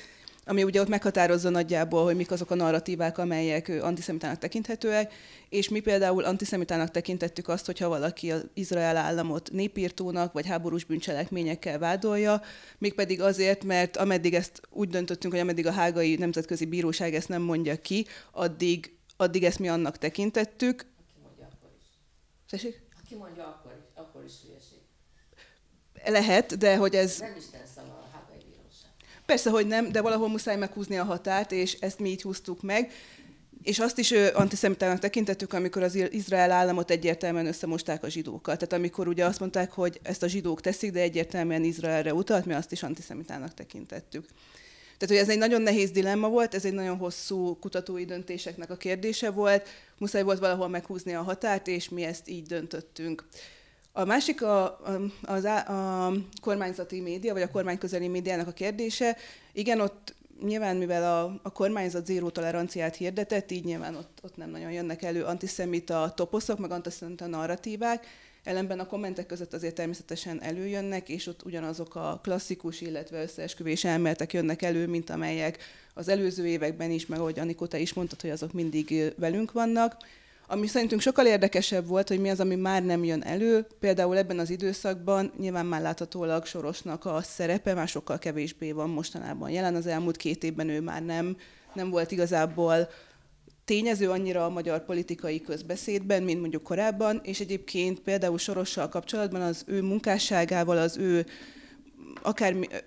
ami ugye ott meghatározza nagyjából, hogy mik azok a narratívák, amelyek antiszemitának tekinthetőek, és mi például antiszemitának tekintettük azt, hogyha valaki az Izrael államot népirtónak vagy háborús bűncselekményekkel vádolja, mégpedig azért, mert ameddig ezt úgy döntöttünk, hogy ameddig a Hágai Nemzetközi Bíróság ezt nem mondja ki, addig ezt mi annak tekintettük. Aki mondja, akkor is. Tessék? Aki mondja, akkor is hülyeség. Lehet, de hogy ez... Nem Isten szava a Hágai Bíróság. Persze, hogy nem, de valahol muszáj meghúzni a határt, és ezt mi így húztuk meg. És azt is antiszemitának tekintettük, amikor az Izrael államot egyértelműen összemosták a zsidókkal. Tehát amikor ugye azt mondták, hogy ezt a zsidók teszik, de egyértelműen Izraelre utalt, mi azt is antiszemitának tekintettük. Tehát, hogy ez egy nagyon nehéz dilemma volt, ez egy nagyon hosszú kutatói döntéseknek a kérdése volt, muszáj volt valahol meghúzni a határt, és mi ezt így döntöttünk. A másik a kormányzati média, vagy a kormányközeli médiának a kérdése. Igen, ott nyilván, mivel a kormányzat zéró toleranciát hirdetett, így nyilván ott nem nagyon jönnek elő antiszemita toposzok, meg antiszemita narratívák, ellenben a kommentek között azért természetesen előjönnek, és ott ugyanazok a klasszikus, illetve összeesküvés elméletek jönnek elő, mint amelyek az előző években is, meg ahogy Anikó, te is mondtad, hogy azok mindig velünk vannak. Ami szerintünk sokkal érdekesebb volt, hogy mi az, ami már nem jön elő. Például ebben az időszakban nyilván már láthatólag Sorosnak a szerepe már sokkal kevésbé van mostanában jelen. Az elmúlt 2 évben ő már nem volt igazából tényező annyira a magyar politikai közbeszédben, mint mondjuk korábban, és egyébként például Sorossal kapcsolatban az ő munkásságával, az ő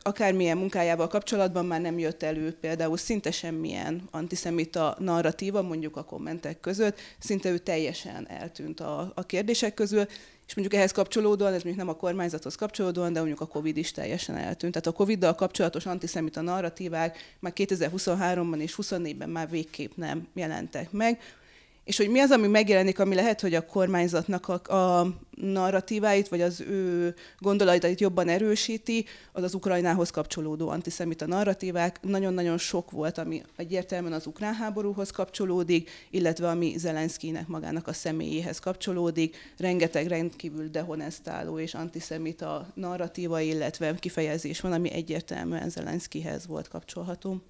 akármilyen munkájával kapcsolatban már nem jött elő például szinte semmilyen antiszemita narratíva, mondjuk a kommentek között, szinte ő teljesen eltűnt a kérdések közül, és mondjuk ehhez kapcsolódóan, ez mondjuk nem a kormányzathoz kapcsolódóan, de mondjuk a Covid is teljesen eltűnt. Tehát a Covid-dal kapcsolatos antiszemita narratívák már 2023-ban és 2024-ben már végképp nem jelentek meg. És hogy mi az, ami megjelenik, ami lehet, hogy a kormányzatnak a narratíváit, vagy az ő gondolatait jobban erősíti, az az Ukrajnához kapcsolódó antiszemita narratívák. Nagyon-nagyon sok volt, ami egyértelműen az ukrán háborúhoz kapcsolódik, illetve ami Zelenszkijnek magának a személyéhez kapcsolódik. Rengeteg rendkívül dehonestáló és antiszemita narratíva, illetve kifejezés van, ami egyértelműen Zelenszkijhez volt kapcsolható.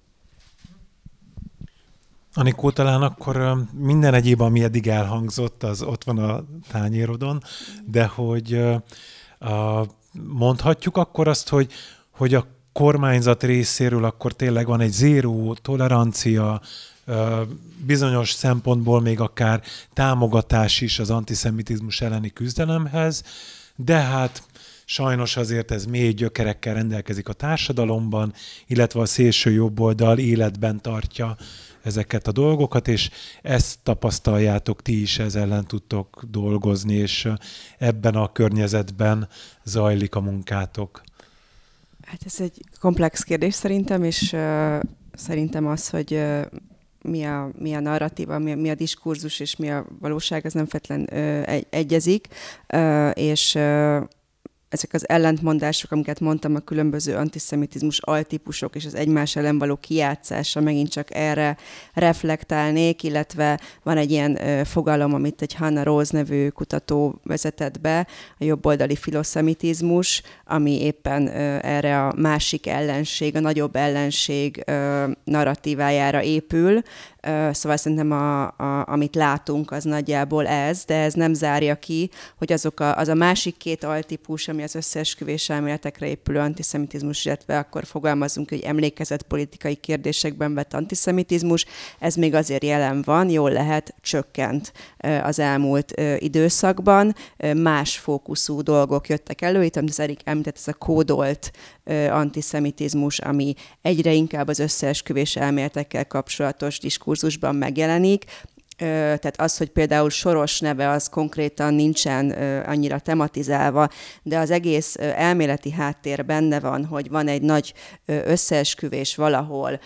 Anikó, talán akkor minden egyéb, ami eddig elhangzott, az ott van a tányérodon, de hogy mondhatjuk akkor azt, hogy a kormányzat részéről akkor tényleg van egy zéró tolerancia, bizonyos szempontból még akár támogatás is az antiszemitizmus elleni küzdelemhez, de hát sajnos azért ez mély gyökerekkel rendelkezik a társadalomban, illetve a szélső jobboldal életben tartja ezeket a dolgokat, és ezt tapasztaljátok, ti is ezzel ellen tudtok dolgozni, és ebben a környezetben zajlik a munkátok. Hát ez egy komplex kérdés szerintem, és szerintem az, hogy mi a narratíva, mi a diskurzus, és mi a valóság, ez nem feltétlenül egyezik, és ezek az ellentmondások, amiket mondtam, a különböző antiszemitizmus altípusok és az egymás ellen való kijátszása, megint csak erre reflektálnék, illetve van egy ilyen fogalom, amit egy Hannah Rose nevű kutató vezetett be, a jobboldali filoszemitizmus, ami éppen erre a másik ellenség, a nagyobb ellenség narratívájára épül. Szóval szerintem amit látunk, az nagyjából ez, de ez nem zárja ki, hogy az a másik 2 altípus, ami az összeesküvés elméletekre épülő antiszemitizmus, illetve akkor fogalmazunk, hogy emlékezetpolitikai kérdésekben vett antiszemitizmus, ez még azért jelen van, jól lehet, csökkent az elmúlt időszakban. Más fókuszú dolgok jöttek elő, itt amit az Erik említett, ez a kódolt antiszemitizmus, ami egyre inkább az összeesküvés elméletekkel kapcsolatos diskurzusban megjelenik. Tehát az, hogy például Soros neve az konkrétan nincsen annyira tematizálva, de az egész elméleti háttér benne van, hogy van egy nagy összeesküvés valahol,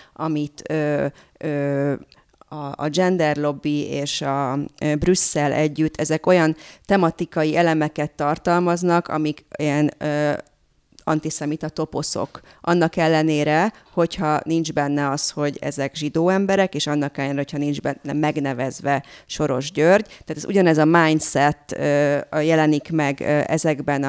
a gender lobby és a Brüsszel együtt, ezek olyan tematikai elemeket tartalmaznak, amik ilyen antiszemita toposzok. Annak ellenére, hogyha nincs benne az, hogy ezek zsidó emberek, és annak ellenére, hogyha nincs benne megnevezve Soros György. Tehát ez ugyanez a mindset jelenik meg ezekben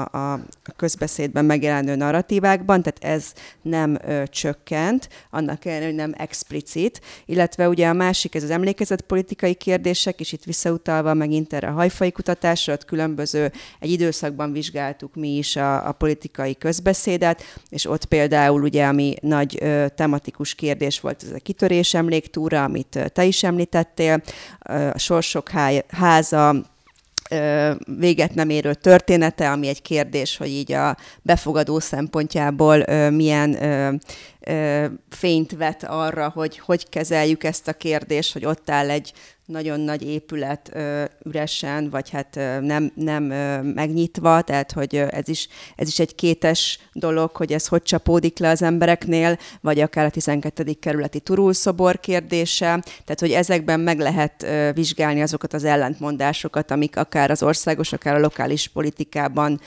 a közbeszédben megjelenő narratívákban, tehát ez nem csökkent, annak ellenére, hogy nem explicit, illetve ugye a másik, ez az emlékezetpolitikai kérdések, és itt visszautalva megint erre a hajfai kutatásra, ott különböző, egy időszakban vizsgáltuk mi is a politikai közbeszédet, és ott például ugye, ami nagy tematikus kérdés volt, ez a kitörés emléktúra, amit te is említettél, a Sorsok háza véget nem érő története, ami egy kérdés, hogy így a befogadó szempontjából milyen fényt vet arra, hogy kezeljük ezt a kérdést, hogy ott áll egy nagyon nagy épület üresen, vagy hát nem megnyitva, tehát hogy ez is egy kétes dolog, hogy ez hogy csapódik le az embereknél, vagy akár a 12. kerületi Turul szobor kérdése, tehát hogy ezekben meg lehet vizsgálni azokat az ellentmondásokat, amik akár az országos, akár a lokális politikában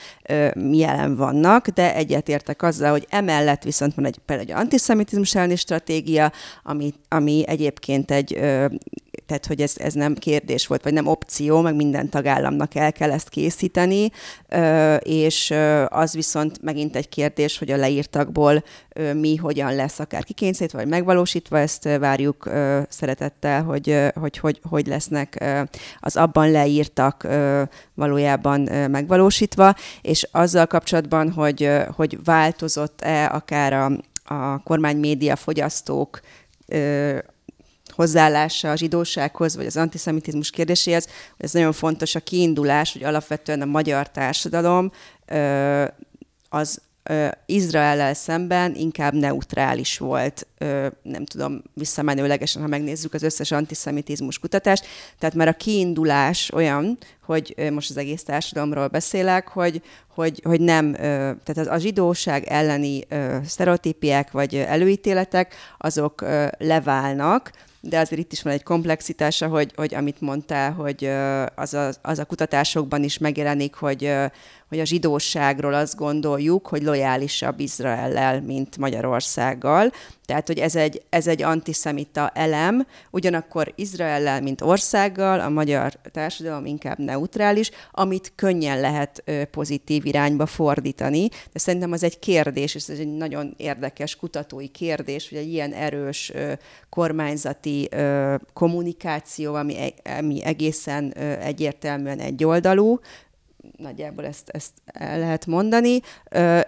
jelen vannak, de egyetértek azzal, hogy emellett viszont van például egy antiszemitizmus elleni stratégia, ami egyébként tehát, hogy ez nem kérdés volt, vagy nem opció, meg minden tagállamnak el kell ezt készíteni, és az viszont megint egy kérdés, hogy a leírtakból mi hogyan lesz akár kikényszerítve, vagy megvalósítva, ezt várjuk szeretettel, hogy lesznek az abban leírtak valójában megvalósítva, és azzal kapcsolatban, hogy változott-e akár a kormánymédia fogyasztók hozzáállása a zsidósághoz, vagy az antiszemitizmus kérdéséhez, ez nagyon fontos a kiindulás, hogy alapvetően a magyar társadalom az Izraellel szemben inkább neutrális volt, nem tudom, visszamenőlegesen, ha megnézzük az összes antiszemitizmus kutatást, tehát már a kiindulás olyan, hogy most az egész társadalomról beszélek, hogy nem, tehát a zsidóság elleni sztereotípiák vagy előítéletek, azok leválnak, de azért itt is van egy komplexitása, hogy amit mondtál, hogy az a kutatásokban is megjelenik, hogy a zsidóságról azt gondoljuk, hogy lojálisabb Izraellel, mint Magyarországgal. Tehát, hogy ez egy antiszemita elem, ugyanakkor Izraellel, mint országgal, a magyar társadalom inkább neutrális, amit könnyen lehet pozitív irányba fordítani. De szerintem az egy kérdés, és ez egy nagyon érdekes kutatói kérdés, hogy egy ilyen erős kormányzati kommunikáció, ami egészen egyértelműen egyoldalú, nagyjából ezt el lehet mondani,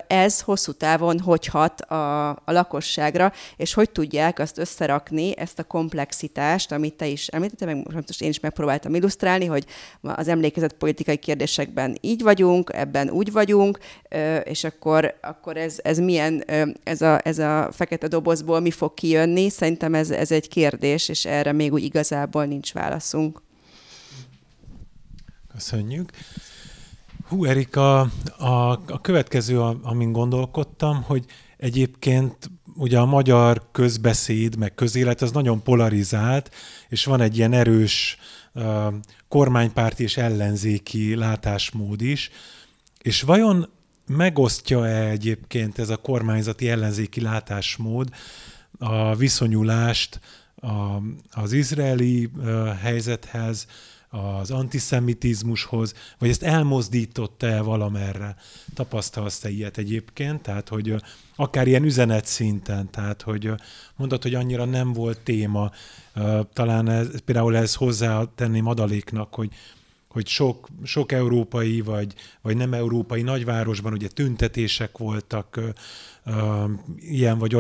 ez hosszú távon hogy hat a lakosságra, és hogy tudják azt összerakni, ezt a komplexitást, amit te is említettél, meg most én is megpróbáltam illusztrálni, hogy az emlékezetpolitikai kérdésekben így vagyunk, ebben úgy vagyunk, és akkor ez milyen, ez a fekete dobozból mi fog kijönni, szerintem ez egy kérdés, és erre még úgy igazából nincs válaszunk. Köszönjük. Erika, a következő, amin gondolkodtam, hogy egyébként ugye a magyar közbeszéd, meg közélet az nagyon polarizált, és van egy ilyen erős kormánypárti és ellenzéki látásmód is, és vajon megosztja-e egyébként ez a kormányzati ellenzéki látásmód a viszonyulást az izraeli helyzethez, az antiszemitizmushoz, vagy ezt elmozdította-e valamerre? Tapasztalsz-e ilyet egyébként? Tehát, hogy akár ilyen üzenet szinten, tehát, hogy mondod, hogy annyira nem volt téma, talán például ez hozzátenném Adaléknak, hogy sok európai vagy nem európai nagyvárosban ugye tüntetések voltak ilyen vagy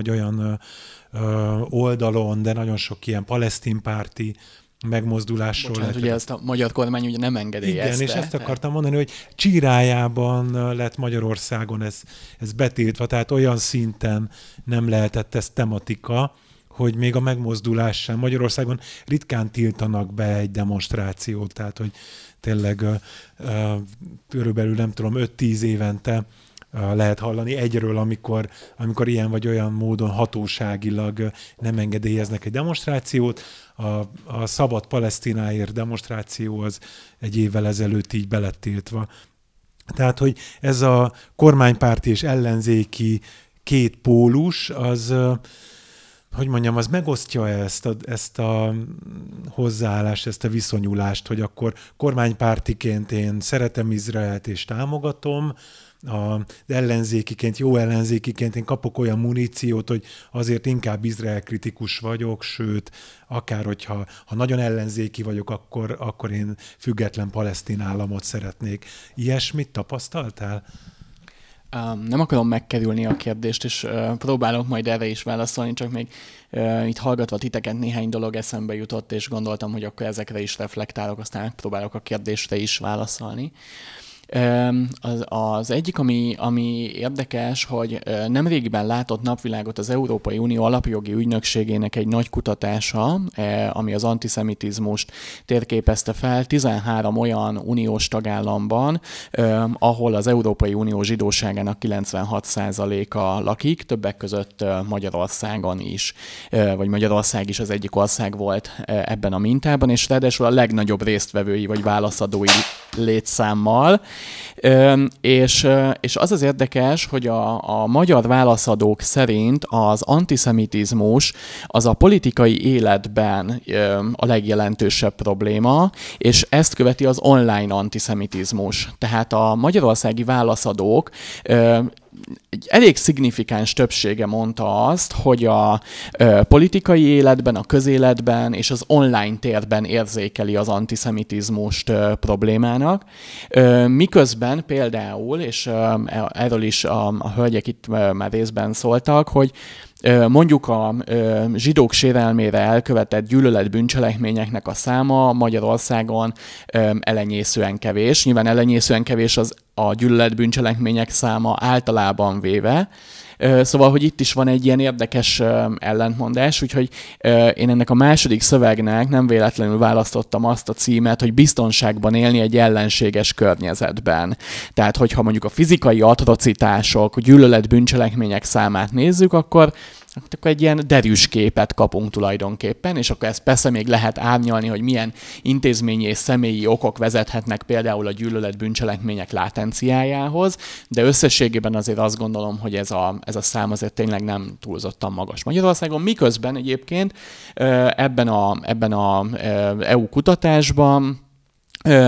olyan oldalon, de nagyon sok ilyen palesztinpárti megmozdulásról. Bocsánat, ugye ezt a magyar kormány ugye nem engedélyezte. Igen, és ezt akartam mondani, hogy Csirájában lett Magyarországon ez betiltva, tehát olyan szinten nem lehetett ez tematika, hogy még a megmozdulás sem. Magyarországon ritkán tiltanak be egy demonstrációt, tehát hogy tényleg körülbelül nem tudom, 5-10 évente lehet hallani egyről, amikor ilyen vagy olyan módon hatóságilag nem engedélyeznek egy demonstrációt. A Szabad Palesztináért demonstráció az egy évvel ezelőtt így be lett tiltva. Tehát, hogy ez a kormánypárti és ellenzéki két pólus, az, hogy mondjam, az megosztja ezt a hozzáállást, ezt a viszonyulást, hogy akkor kormánypártiként én szeretem Izraelt és támogatom, az ellenzékiként, jó ellenzékiként én kapok olyan muníciót, hogy azért inkább Izrael kritikus vagyok, sőt, akár hogyha nagyon ellenzéki vagyok, akkor én független palesztin államot szeretnék. Ilyesmit tapasztaltál? Nem akarom megkerülni a kérdést, és próbálok majd erre is válaszolni, csak még itt hallgatva titeket néhány dolog eszembe jutott, és gondoltam, hogy akkor ezekre is reflektálok, aztán próbálok a kérdésre is válaszolni. Az egyik, ami érdekes, hogy nemrégiben látott napvilágot az Európai Unió Alapjogi Ügynökségének egy nagy kutatása, ami az antiszemitizmust térképezte fel 13 olyan uniós tagállamban, ahol az Európai Unió zsidóságának 96%-a lakik, többek között Magyarországon is, vagy Magyarország is az egyik ország volt ebben a mintában, és ráadásul a legnagyobb résztvevői vagy válaszadói létszámmal. És az érdekes, hogy a magyar válaszadók szerint az antiszemitizmus az a politikai életben a legjelentősebb probléma, és ezt követi az online antiszemitizmus. Tehát a magyarországi válaszadók egy elég szignifikáns többsége mondta azt, hogy a politikai életben, a közéletben és az online térben érzékeli az antiszemitizmust problémának. Miközben például, és erről is a hölgyek itt már részben szóltak, hogy mondjuk a zsidók sérelmére elkövetett gyűlöletbűncselekményeknek a száma Magyarországon elenyészően kevés. Nyilván elenyészően kevés az a gyűlöletbűncselekmények száma általában véve. Szóval, hogy itt is van egy ilyen érdekes ellentmondás, úgyhogy én ennek a második szövegnek nem véletlenül választottam azt a címet, hogy biztonságban élni egy ellenséges környezetben. Tehát, hogyha mondjuk a fizikai atrocitások, gyűlöletbűncselekmények számát nézzük, akkor egy ilyen derűs képet kapunk tulajdonképpen, és akkor ezt persze még lehet árnyalni, hogy milyen intézményi és személyi okok vezethetnek például a gyűlöletbűncselekmények látenciájához, de összességében azért azt gondolom, hogy ez a szám azért tényleg nem túlzottan magas Magyarországon, miközben egyébként ebben a EU kutatásban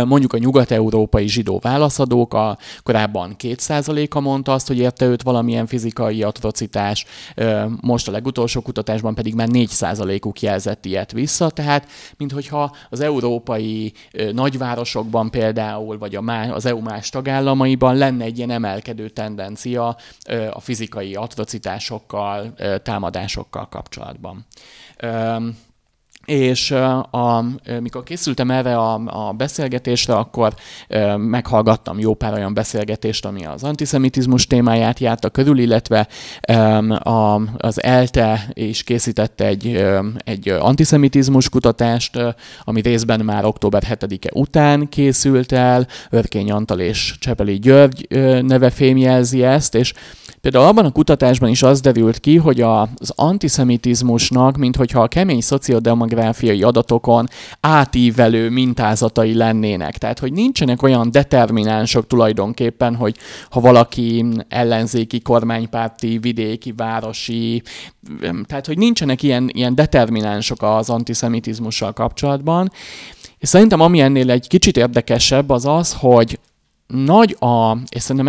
mondjuk a nyugat-európai zsidó válaszadók korábban 2%-a mondta azt, hogy érte őt valamilyen fizikai atrocitás, most a legutolsó kutatásban pedig már 4%-uk jelzett ilyet vissza, tehát minthogyha az európai nagyvárosokban például, vagy az EU más tagállamaiban lenne egy ilyen emelkedő tendencia a fizikai atrocitásokkal, támadásokkal kapcsolatban. És mikor készültem erre a beszélgetésre, akkor meghallgattam jó pár olyan beszélgetést, ami az antiszemitizmus témáját járta körül, illetve az ELTE is készítette egy antiszemitizmus kutatást, ami részben már október 7-e után készült el, Örkény Antal és Csepeli György neve fémjelzi ezt, és például abban a kutatásban is az derült ki, hogy az antiszemitizmusnak, minthogyha a kemény szociodemográfiai adatokon átívelő mintázatai lennének. Tehát, hogy nincsenek olyan determinánsok tulajdonképpen, hogy ha valaki ellenzéki, kormánypárti, vidéki, városi, tehát, hogy nincsenek ilyen determinánsok az antiszemitizmussal kapcsolatban. És szerintem ami ennél egy kicsit érdekesebb az az, hogy és szerintem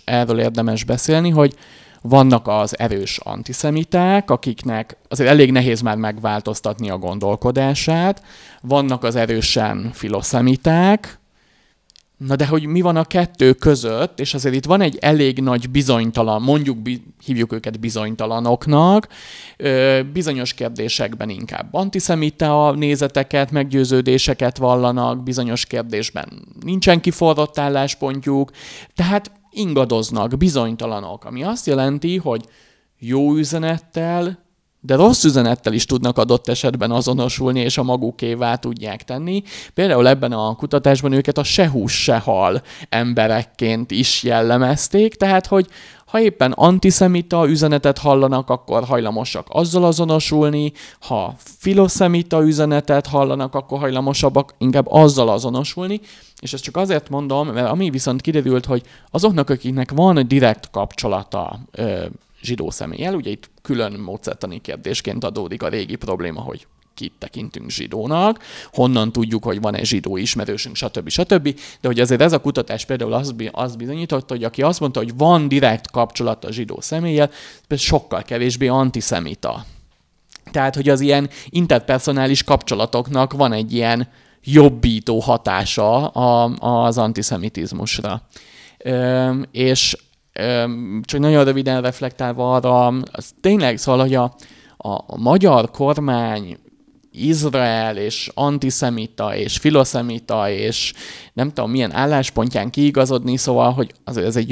erről érdemes beszélni, hogy vannak az erős antiszemiták, akiknek azért elég nehéz már megváltoztatni a gondolkodását, vannak az erősen filoszemiták, na de hogy mi van a kettő között, és azért itt van egy elég nagy bizonytalan, mondjuk hívjuk őket bizonytalanoknak, bizonyos kérdésekben inkább antiszemita nézeteket, meggyőződéseket vallanak, bizonyos kérdésben nincsen kiforrott álláspontjuk, tehát ingadoznak, bizonytalanok, ami azt jelenti, hogy jó üzenettel de rossz üzenettel is tudnak adott esetben azonosulni, és a magukévá tudják tenni. Például ebben a kutatásban őket a se hús, se hal emberekként is jellemezték, tehát hogy ha éppen antiszemita üzenetet hallanak, akkor hajlamosak azzal azonosulni, ha filoszemita üzenetet hallanak, akkor hajlamosabbak inkább azzal azonosulni, és ezt csak azért mondom, mert ami viszont kiderült, hogy azoknak, akiknek van direkt kapcsolata zsidó személlyel, ugye itt külön módszertani kérdésként adódik a régi probléma, hogy kit tekintünk zsidónak, honnan tudjuk, hogy van-e zsidó ismerősünk, stb. De hogy azért ez a kutatás például azt bizonyította, hogy aki azt mondta, hogy van direkt kapcsolata a zsidó személlyel, sokkal kevésbé antiszemita. Tehát, hogy az ilyen interpersonális kapcsolatoknak van egy ilyen jobbító hatása az antiszemitizmusra. És csak nagyon röviden reflektálva arra, az tényleg szóval, hogy a magyar kormány Izrael és antiszemita és filoszemita és nem tudom milyen álláspontján kiigazodni, szóval, hogy ez egy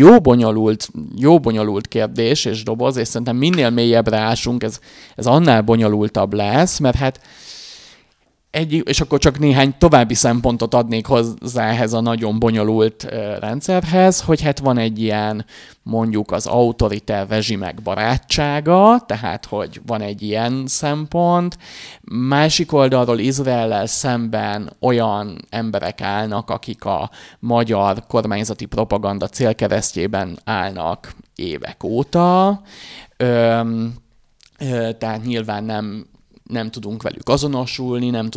jó bonyolult kérdés és doboz, és szerintem minél mélyebbre ásunk, ez annál bonyolultabb lesz, mert hát és akkor csak néhány további szempontot adnék hozzá ehhez a nagyon bonyolult rendszerhez, hogy hát van egy ilyen mondjuk az autoriter rezsimek barátsága, tehát hogy van egy ilyen szempont. Másik oldalról Izraellel szemben olyan emberek állnak, akik a magyar kormányzati propaganda célkeresztjében állnak évek óta, tehát nyilván nem tudunk velük azonosulni, nem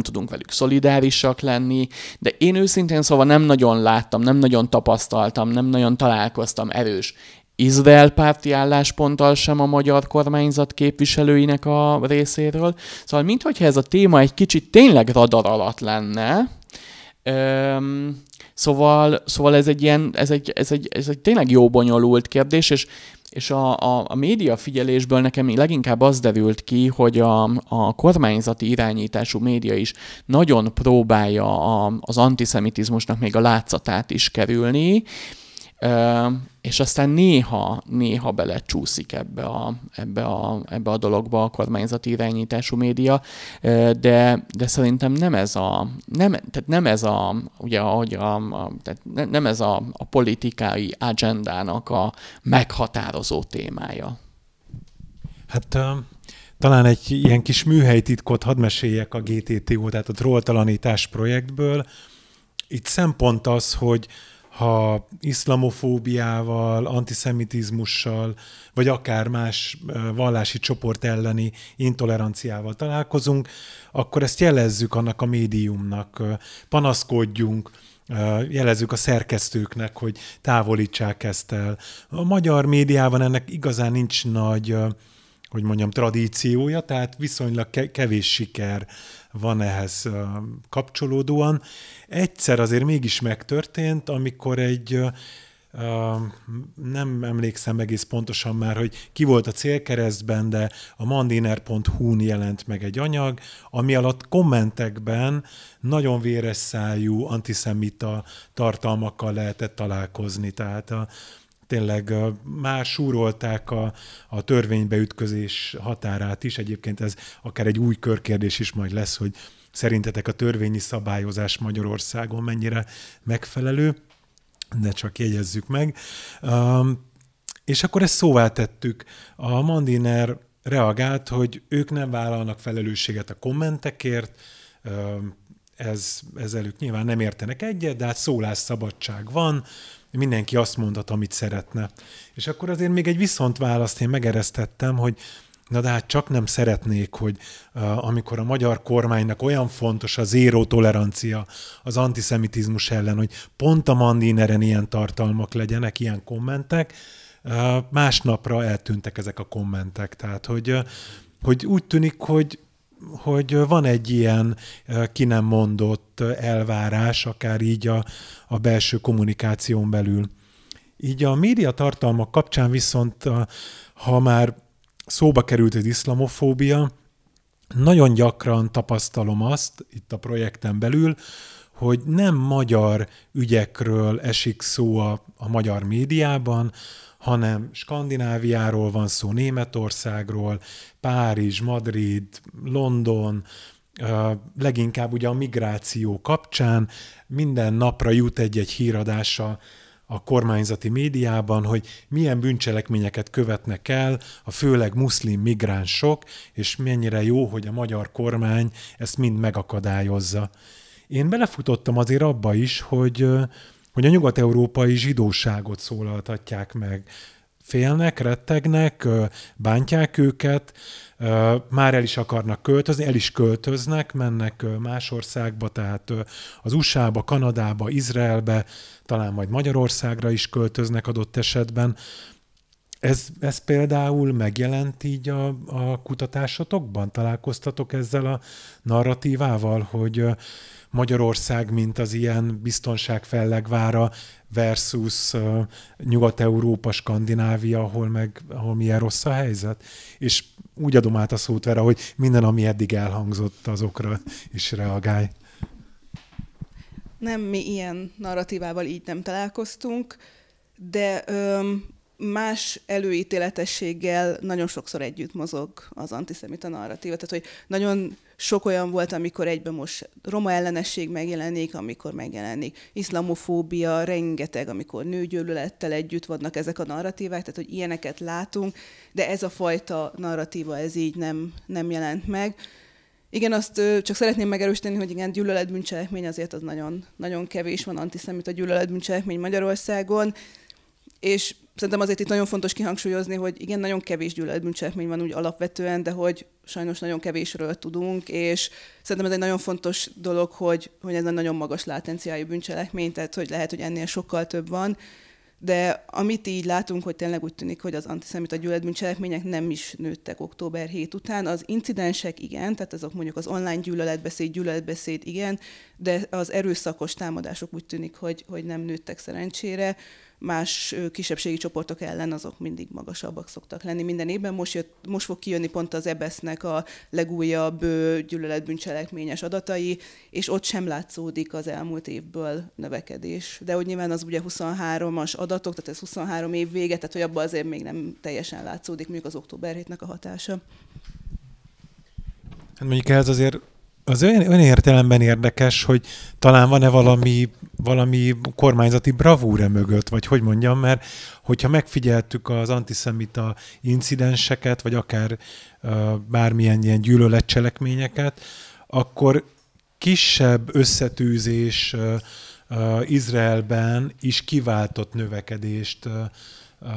tudunk velük szolidárisak lenni, de én őszintén szóval nem nagyon láttam, nem nagyon tapasztaltam, nem nagyon találkoztam erős Izrael párti állásponttal sem a magyar kormányzat képviselőinek a részéről. Szóval minthogyha ez a téma egy kicsit tényleg radar alatt lenne, szóval ez egy tényleg jó bonyolult kérdés, és a média figyelésből nekem leginkább az derült ki, hogy a kormányzati irányítású média is nagyon próbálja az antiszemitizmusnak még a látszatát is kerülni, és aztán néha belecsúszik ebbe a dologba a kormányzati irányítású média, de szerintem nem ez a politikai agendának a meghatározó témája. Hát talán egy ilyen kis műhelytitkot hadd meséljek a GTTO, tehát a trolltalanítás projektből. Itt szempont az, hogy ha iszlamofóbiával, antiszemitizmussal, vagy akár más vallási csoport elleni intoleranciával találkozunk, akkor ezt jelezzük annak a médiumnak, panaszkodjunk, jelezzük a szerkesztőknek, hogy távolítsák ezt el. A magyar médiában ennek igazán nincs nagy, hogy mondjam, tradíciója, tehát viszonylag kevés siker van ehhez kapcsolódóan. Egyszer azért mégis megtörtént, amikor nem emlékszem egész pontosan már, hogy ki volt a célkeresztben, de a mandiner.hu-n jelent meg egy anyag, ami alatt kommentekben nagyon véres szájú antiszemita tartalmakkal lehetett találkozni. Tehát tényleg már súrolták a törvénybeütközés határát is. Egyébként ez akár egy új körkérdés is majd lesz, hogy szerintetek a törvényi szabályozás Magyarországon mennyire megfelelő, de csak jegyezzük meg. És akkor ezt szóvá tettük. A Mandiner reagált, hogy ők nem vállalnak felelősséget a kommentekért, ezzel ők nyilván nem értenek egyet, de hát szólásszabadság van, mindenki azt mondhat, amit szeretne. És akkor azért még egy viszontválaszt én megeresztettem, hogy na de hát csak nem szeretnék, hogy amikor a magyar kormánynak olyan fontos a zéró tolerancia az antiszemitizmus ellen, hogy pont a Mandineren ilyen tartalmak legyenek, ilyen kommentek, másnapra eltűntek ezek a kommentek. Tehát, hogy úgy tűnik, hogy van egy ilyen ki nem mondott elvárás, akár így a belső kommunikáción belül. Így a médiatartalmak kapcsán viszont, ha már szóba került az iszlamofóbia, nagyon gyakran tapasztalom azt itt a projekten belül, hogy nem magyar ügyekről esik szó a magyar médiában, hanem Skandináviáról van szó, Németországról, Párizs, Madrid, London, leginkább ugye a migráció kapcsán minden napra jut egy-egy híradása a kormányzati médiában, hogy milyen bűncselekményeket követnek el a főleg muszlim migránsok, és mennyire jó, hogy a magyar kormány ezt mind megakadályozza. Én belefutottam azért abba is, hogy a nyugat-európai zsidóságot szólaltatják meg. Félnek, rettegnek, bántják őket, már el is akarnak költözni, el is költöznek, mennek más országba, tehát az USA-ba, Kanadába, Izraelbe, talán majd Magyarországra is költöznek adott esetben. Ez például megjelent így a kutatásotokban? Találkoztatok ezzel a narratívával, hogy Magyarország, mint az ilyen biztonság fellegvára versus Nyugat-Európa, Skandinávia, ahol milyen rossz a helyzet? És úgy adom át a szót Vera, hogy minden, ami eddig elhangzott, azokra is reagálj. Nem, mi ilyen narratívával így nem találkoztunk, de más előítéletességgel nagyon sokszor együtt mozog az antiszemita narratíva. Tehát, hogy nagyon sok olyan volt, amikor egyben most roma ellenesség megjelenik, amikor megjelenik iszlamofóbia, rengeteg, amikor nőgyűlölettel együtt vannak ezek a narratívák, tehát, hogy ilyeneket látunk, de ez a fajta narratíva, ez így nem jelent meg. Igen, azt csak szeretném megerősíteni, hogy igen, gyűlöletbűncselekmény azért az nagyon, nagyon kevés van antiszemita gyűlöletbűncselekmény Magyarországon, és szerintem azért itt nagyon fontos kihangsúlyozni, hogy igen, nagyon kevés gyűlöletbűncselekmény van úgy alapvetően, de hogy sajnos nagyon kevésről tudunk, és szerintem ez egy nagyon fontos dolog, hogy ez egy nagyon magas látenciájú bűncselekmény, tehát hogy lehet, hogy ennél sokkal több van, de amit így látunk, hogy tényleg úgy tűnik, hogy az antiszemita gyűlöletbűncselekmények nem is nőttek október 7 után. Az incidensek igen, tehát azok mondjuk az online gyűlöletbeszéd igen, de az erőszakos támadások úgy tűnik, hogy nem nőttek szerencsére. Más kisebbségi csoportok ellen azok mindig magasabbak szoktak lenni minden évben. Most fog kijönni pont az EBESZ-nek a legújabb gyűlöletbűncselekményes adatai, és ott sem látszódik az elmúlt évből növekedés. De hogy nyilván az ugye 23-as adatok, tehát ez 23 év vége, tehát hogy abban azért még nem teljesen látszódik mondjuk az október 7-nek a hatása. Hát mondjuk ez azért az olyan értelemben érdekes, hogy talán van-e valami kormányzati bravúra mögött, vagy hogy mondjam, mert hogyha megfigyeltük az antiszemita incidenseket, vagy akár bármilyen ilyen gyűlöletcselekményeket, akkor kisebb összetűzés Izraelben is kiváltott növekedést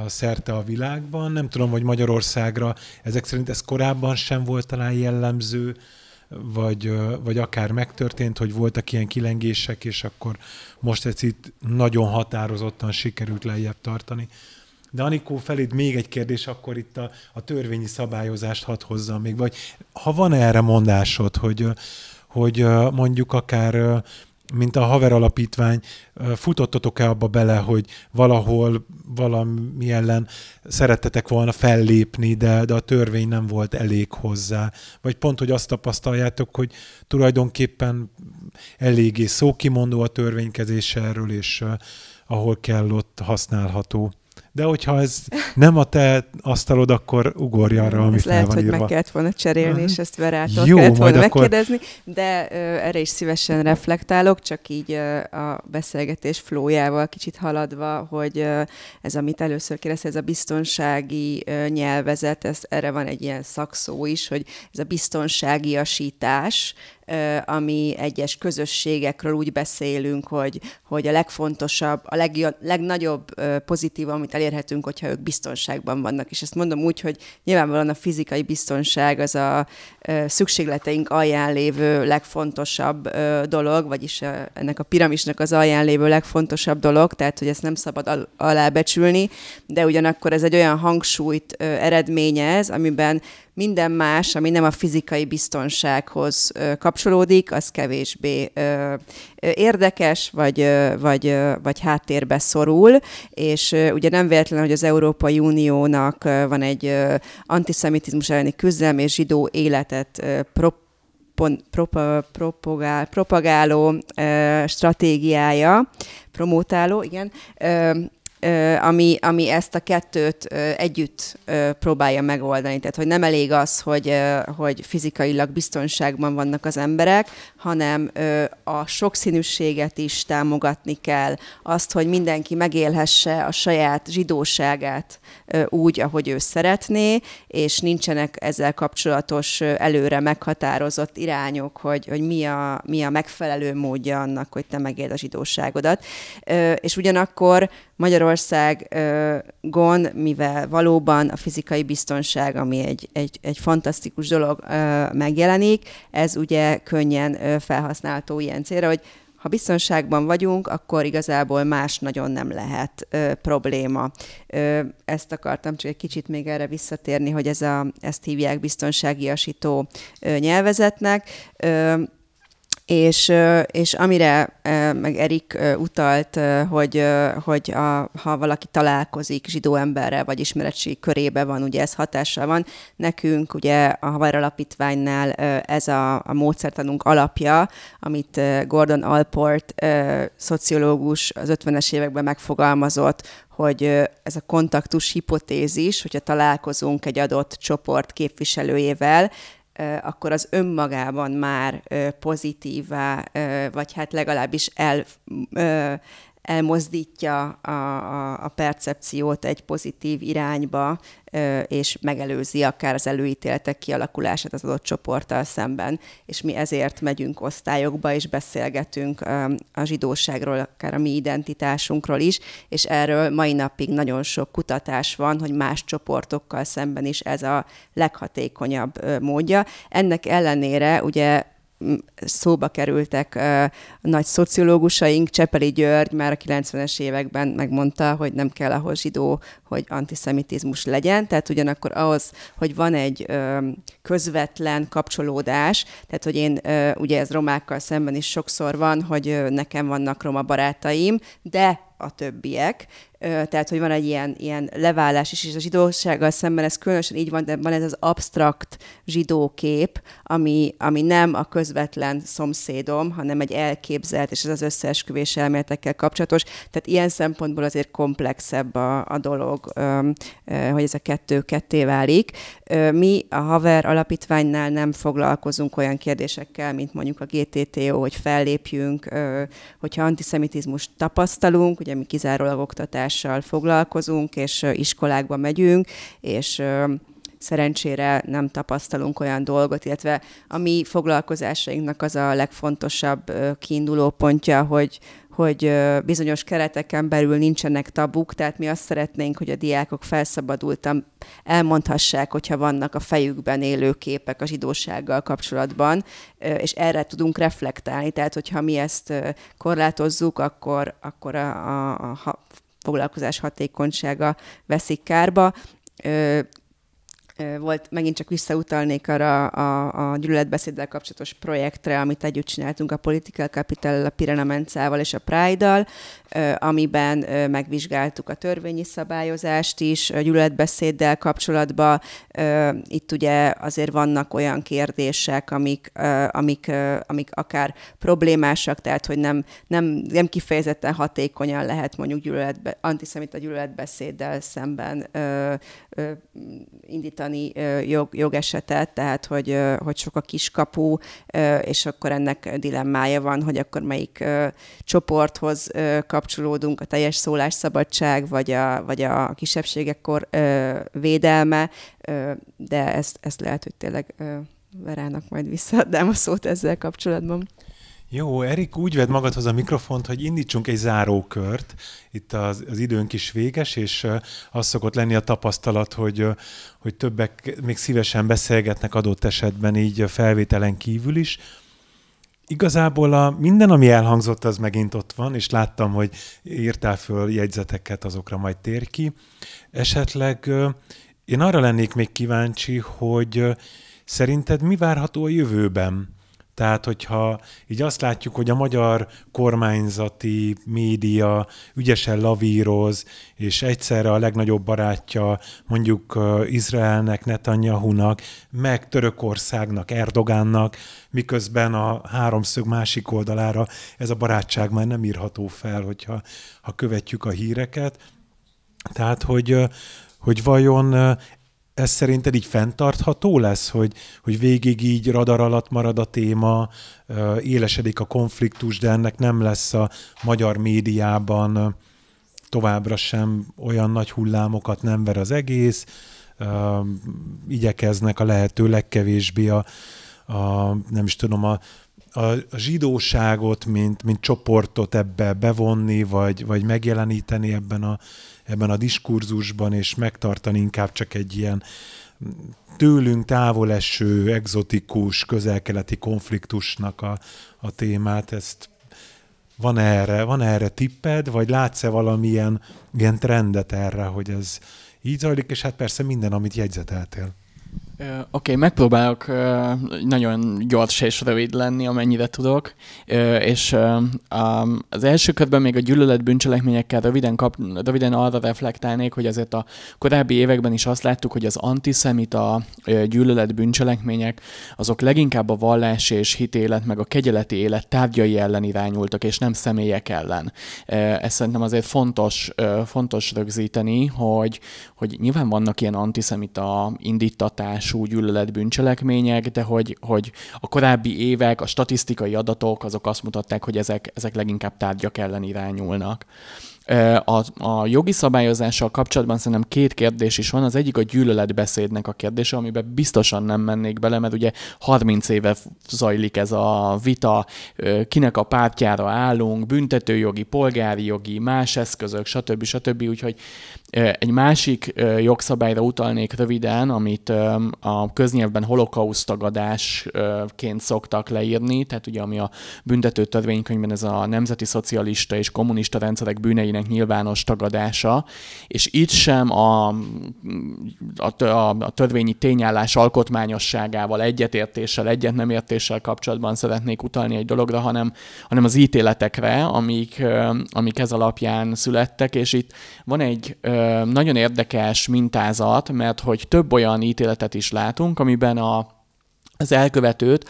szerte a világban. Nem tudom, hogy Magyarországra ezek szerint ez korábban sem volt talán jellemző, vagy akár megtörtént, hogy voltak ilyen kilengések, és akkor most ezt itt nagyon határozottan sikerült lejjebb tartani. De Anikó, feléd még egy kérdés, akkor itt a törvényi szabályozást hadd hozzam még, vagy ha van erre mondásod, hogy mondjuk akár mint a Haver Alapítvány, futottatok-e abba bele, hogy valahol valami ellen szerettetek volna fellépni, de a törvény nem volt elég hozzá? Vagy pont, hogy azt tapasztaljátok, hogy tulajdonképpen eléggé szókimondó a törvénykezés erről, és ahol kell, ott használható. De hogyha ez nem a te asztalod, akkor ugorj arra, ami fel van írva. Lehet, hogy meg kellett volna cserélni, és ezt Verától kellett volna megkérdezni, de erre is szívesen reflektálok, csak így a beszélgetés flójával kicsit haladva, hogy ez, amit először kérdezte, ez a biztonsági nyelvezet, erre van egy ilyen szakszó is, hogy ez a biztonságiasítás, ami egyes közösségekről úgy beszélünk, hogy a legfontosabb, a legnagyobb pozitív, amit elérhetünk, hogyha ők biztonságban vannak. És ezt mondom úgy, hogy nyilvánvalóan a fizikai biztonság az a szükségleteink alján lévő legfontosabb dolog, vagyis ennek a piramisnak az alján lévő legfontosabb dolog, tehát hogy ezt nem szabad alábecsülni, de ugyanakkor ez egy olyan hangsúlyt eredményez, amiben minden más, ami nem a fizikai biztonsághoz kapcsolódik, az kevésbé érdekes, vagy háttérbe szorul, és ugye nem véletlen, hogy az Európai Uniónak van egy antiszemitizmus elleni küzdelem és zsidó életet propagáló stratégiája, promotáló, igen, ami ezt a kettőt együtt próbálja megoldani. Tehát, hogy nem elég az, hogy fizikailag biztonságban vannak az emberek, hanem a sokszínűséget is támogatni kell. Azt, hogy mindenki megélhesse a saját zsidóságát úgy, ahogy ő szeretné, és nincsenek ezzel kapcsolatos előre meghatározott irányok, hogy mi a megfelelő módja annak, hogy te megéld a zsidóságodat. És ugyanakkor Magyarországon, mivel valóban a fizikai biztonság, ami egy fantasztikus dolog megjelenik, ez ugye könnyen felhasználható ilyen célra, hogy ha biztonságban vagyunk, akkor igazából más nagyon nem lehet probléma. Ezt akartam csak egy kicsit még erre visszatérni, hogy ezt hívják biztonságiasító nyelvezetnek. És amire meg Erik utalt, hogy ha valaki találkozik zsidó emberrel, vagy ismeretség körébe van, ugye ez hatással van. Nekünk ugye a Haver Alapítványnál ez a módszertanunk alapja, amit Gordon Allport szociológus az 50-es években megfogalmazott, hogy ez a kontaktus hipotézis, hogyha találkozunk egy adott csoport képviselőjével, akkor az önmagában már pozitívá, vagy hát legalábbis elmozdítja a percepciót egy pozitív irányba, és megelőzi akár az előítéletek kialakulását az adott csoporttal szemben. És mi ezért megyünk osztályokba, és beszélgetünk a zsidóságról, akár a mi identitásunkról is, és erről mai napig nagyon sok kutatás van, hogy más csoportokkal szemben is ez a leghatékonyabb módja. Ennek ellenére ugye szóba kerültek nagy szociológusaink, Csepeli György már a 90-es években megmondta, hogy nem kell ahhoz zsidó, hogy antiszemitizmus legyen, tehát ugyanakkor ahhoz, hogy van egy közvetlen kapcsolódás, tehát hogy én, ugye ez romákkal szemben is sokszor van, hogy nekem vannak roma barátaim, de a többiek, tehát, hogy van egy ilyen leválás is, és a zsidósággal szemben ez különösen így van, de van ez az absztrakt zsidókép, ami nem a közvetlen szomszédom, hanem egy elképzelt, és ez az összeesküvés elméletekkel kapcsolatos. Tehát ilyen szempontból azért komplexebb a dolog, hogy ez a kettő ketté válik. Mi a Haver Alapítványnál nem foglalkozunk olyan kérdésekkel, mint mondjuk a GTTO, hogy fellépjünk, hogyha antiszemitizmust tapasztalunk, ugye mi kizárólag oktatással foglalkozunk, és iskolákba megyünk, és szerencsére nem tapasztalunk olyan dolgot, illetve a mi foglalkozásainknak az a legfontosabb kiinduló pontja, hogy bizonyos kereteken belül nincsenek tabuk, tehát mi azt szeretnénk, hogy a diákok felszabadultan elmondhassák, hogyha vannak a fejükben élő képek a zsidósággal kapcsolatban, és erre tudunk reflektálni. Tehát, hogyha mi ezt korlátozzuk, akkor a foglalkozás hatékonysága veszik kárba. Megint csak visszautalnék arra a gyűlöletbeszéddel kapcsolatos projektre, amit együtt csináltunk a Political Capital, a Pirena Mencával és a Pride-dal, amiben megvizsgáltuk a törvényi szabályozást is a gyűlöletbeszéddel kapcsolatban. Itt ugye azért vannak olyan kérdések, amik akár problémásak, tehát hogy nem kifejezetten hatékonyan lehet mondjuk antiszemita gyűlöletbeszéddel szemben indítani jogesetet, tehát hogy sok a kiskapu, és akkor ennek dilemmája van, hogy akkor melyik csoporthoz kapcsolódunk, a teljes szólásszabadság, vagy a kisebbségek védelme, de ezt lehet, hogy tényleg Verának majd visszaadnám a szót ezzel kapcsolatban. Jó, Erik, úgy vedd magadhoz a mikrofont, hogy indítsunk egy zárókört. Itt az időnk is véges, és az szokott lenni a tapasztalat, hogy többek még szívesen beszélgetnek adott esetben így felvételen kívül is. Igazából minden, ami elhangzott, az megint ott van, és láttam, hogy írtál föl jegyzeteket, azokra majd tér ki. Esetleg én arra lennék még kíváncsi, hogy szerinted mi várható a jövőben? Tehát, hogyha így azt látjuk, hogy a magyar kormányzati média ügyesen lavíroz, és egyszerre a legnagyobb barátja mondjuk Izraelnek, Netanyahunak, meg Törökországnak, Erdogánnak, miközben a háromszög másik oldalára ez a barátság már nem írható fel, hogyha követjük a híreket. Tehát, hogy vajon ez szerinted így fenntartható lesz, hogy végig így radar alatt marad a téma, élesedik a konfliktus, de ennek nem lesz a magyar médiában továbbra sem olyan nagy hullámokat nem ver az egész, igyekeznek a lehető legkevésbé nem is tudom, a zsidóságot, mint csoportot ebbe bevonni, vagy megjeleníteni ebben a diskurzusban, és megtartani inkább csak egy ilyen tőlünk távol eső, egzotikus, közel-keleti konfliktusnak a témát. Ezt van erre tipped, vagy látsz-e valamilyen ilyen trendet erre, hogy ez így zajlik, és hát persze minden, amit jegyzeteltél. Oké, megpróbálok nagyon gyors és rövid lenni, amennyire tudok, és az első körben még a gyűlölet bűncselekményekkel röviden arra reflektálnék, hogy azért a korábbi években is azt láttuk, hogy az antiszemita gyűlölet bűncselekmények azok leginkább a vallási és hitélet, meg a kegyeleti élet tárgyai ellen irányultak, és nem személyek ellen. Ezt szerintem azért fontos rögzíteni, hogy nyilván vannak ilyen antiszemita indítatású gyűlöletbűncselekmények, de hogy a korábbi évek, a statisztikai adatok azok azt mutatták, hogy ezek leginkább tárgyak ellen irányulnak. A jogi szabályozással kapcsolatban szerintem két kérdés is van. Az egyik a gyűlöletbeszédnek a kérdése, amiben biztosan nem mennék bele, mert ugye 30 éve zajlik ez a vita, kinek a pártjára állunk, büntetőjogi, polgári jogi, más eszközök, stb. Úgyhogy egy másik jogszabályra utalnék röviden, amit a köznyelvben holokausztagadásként szoktak leírni, tehát ugye ami a büntető törvénykönyvben ez a nemzeti szocialista és kommunista rendszerek bűneinek nyilvános tagadása, és itt sem a törvényi tényállás alkotmányosságával, egyetértéssel, egyet nem értéssel kapcsolatban szeretnék utalni egy dologra, hanem az ítéletekre, amik ez alapján születtek, és itt van egy nagyon érdekes mintázat, mert hogy több olyan ítéletet is látunk, amiben az elkövetőt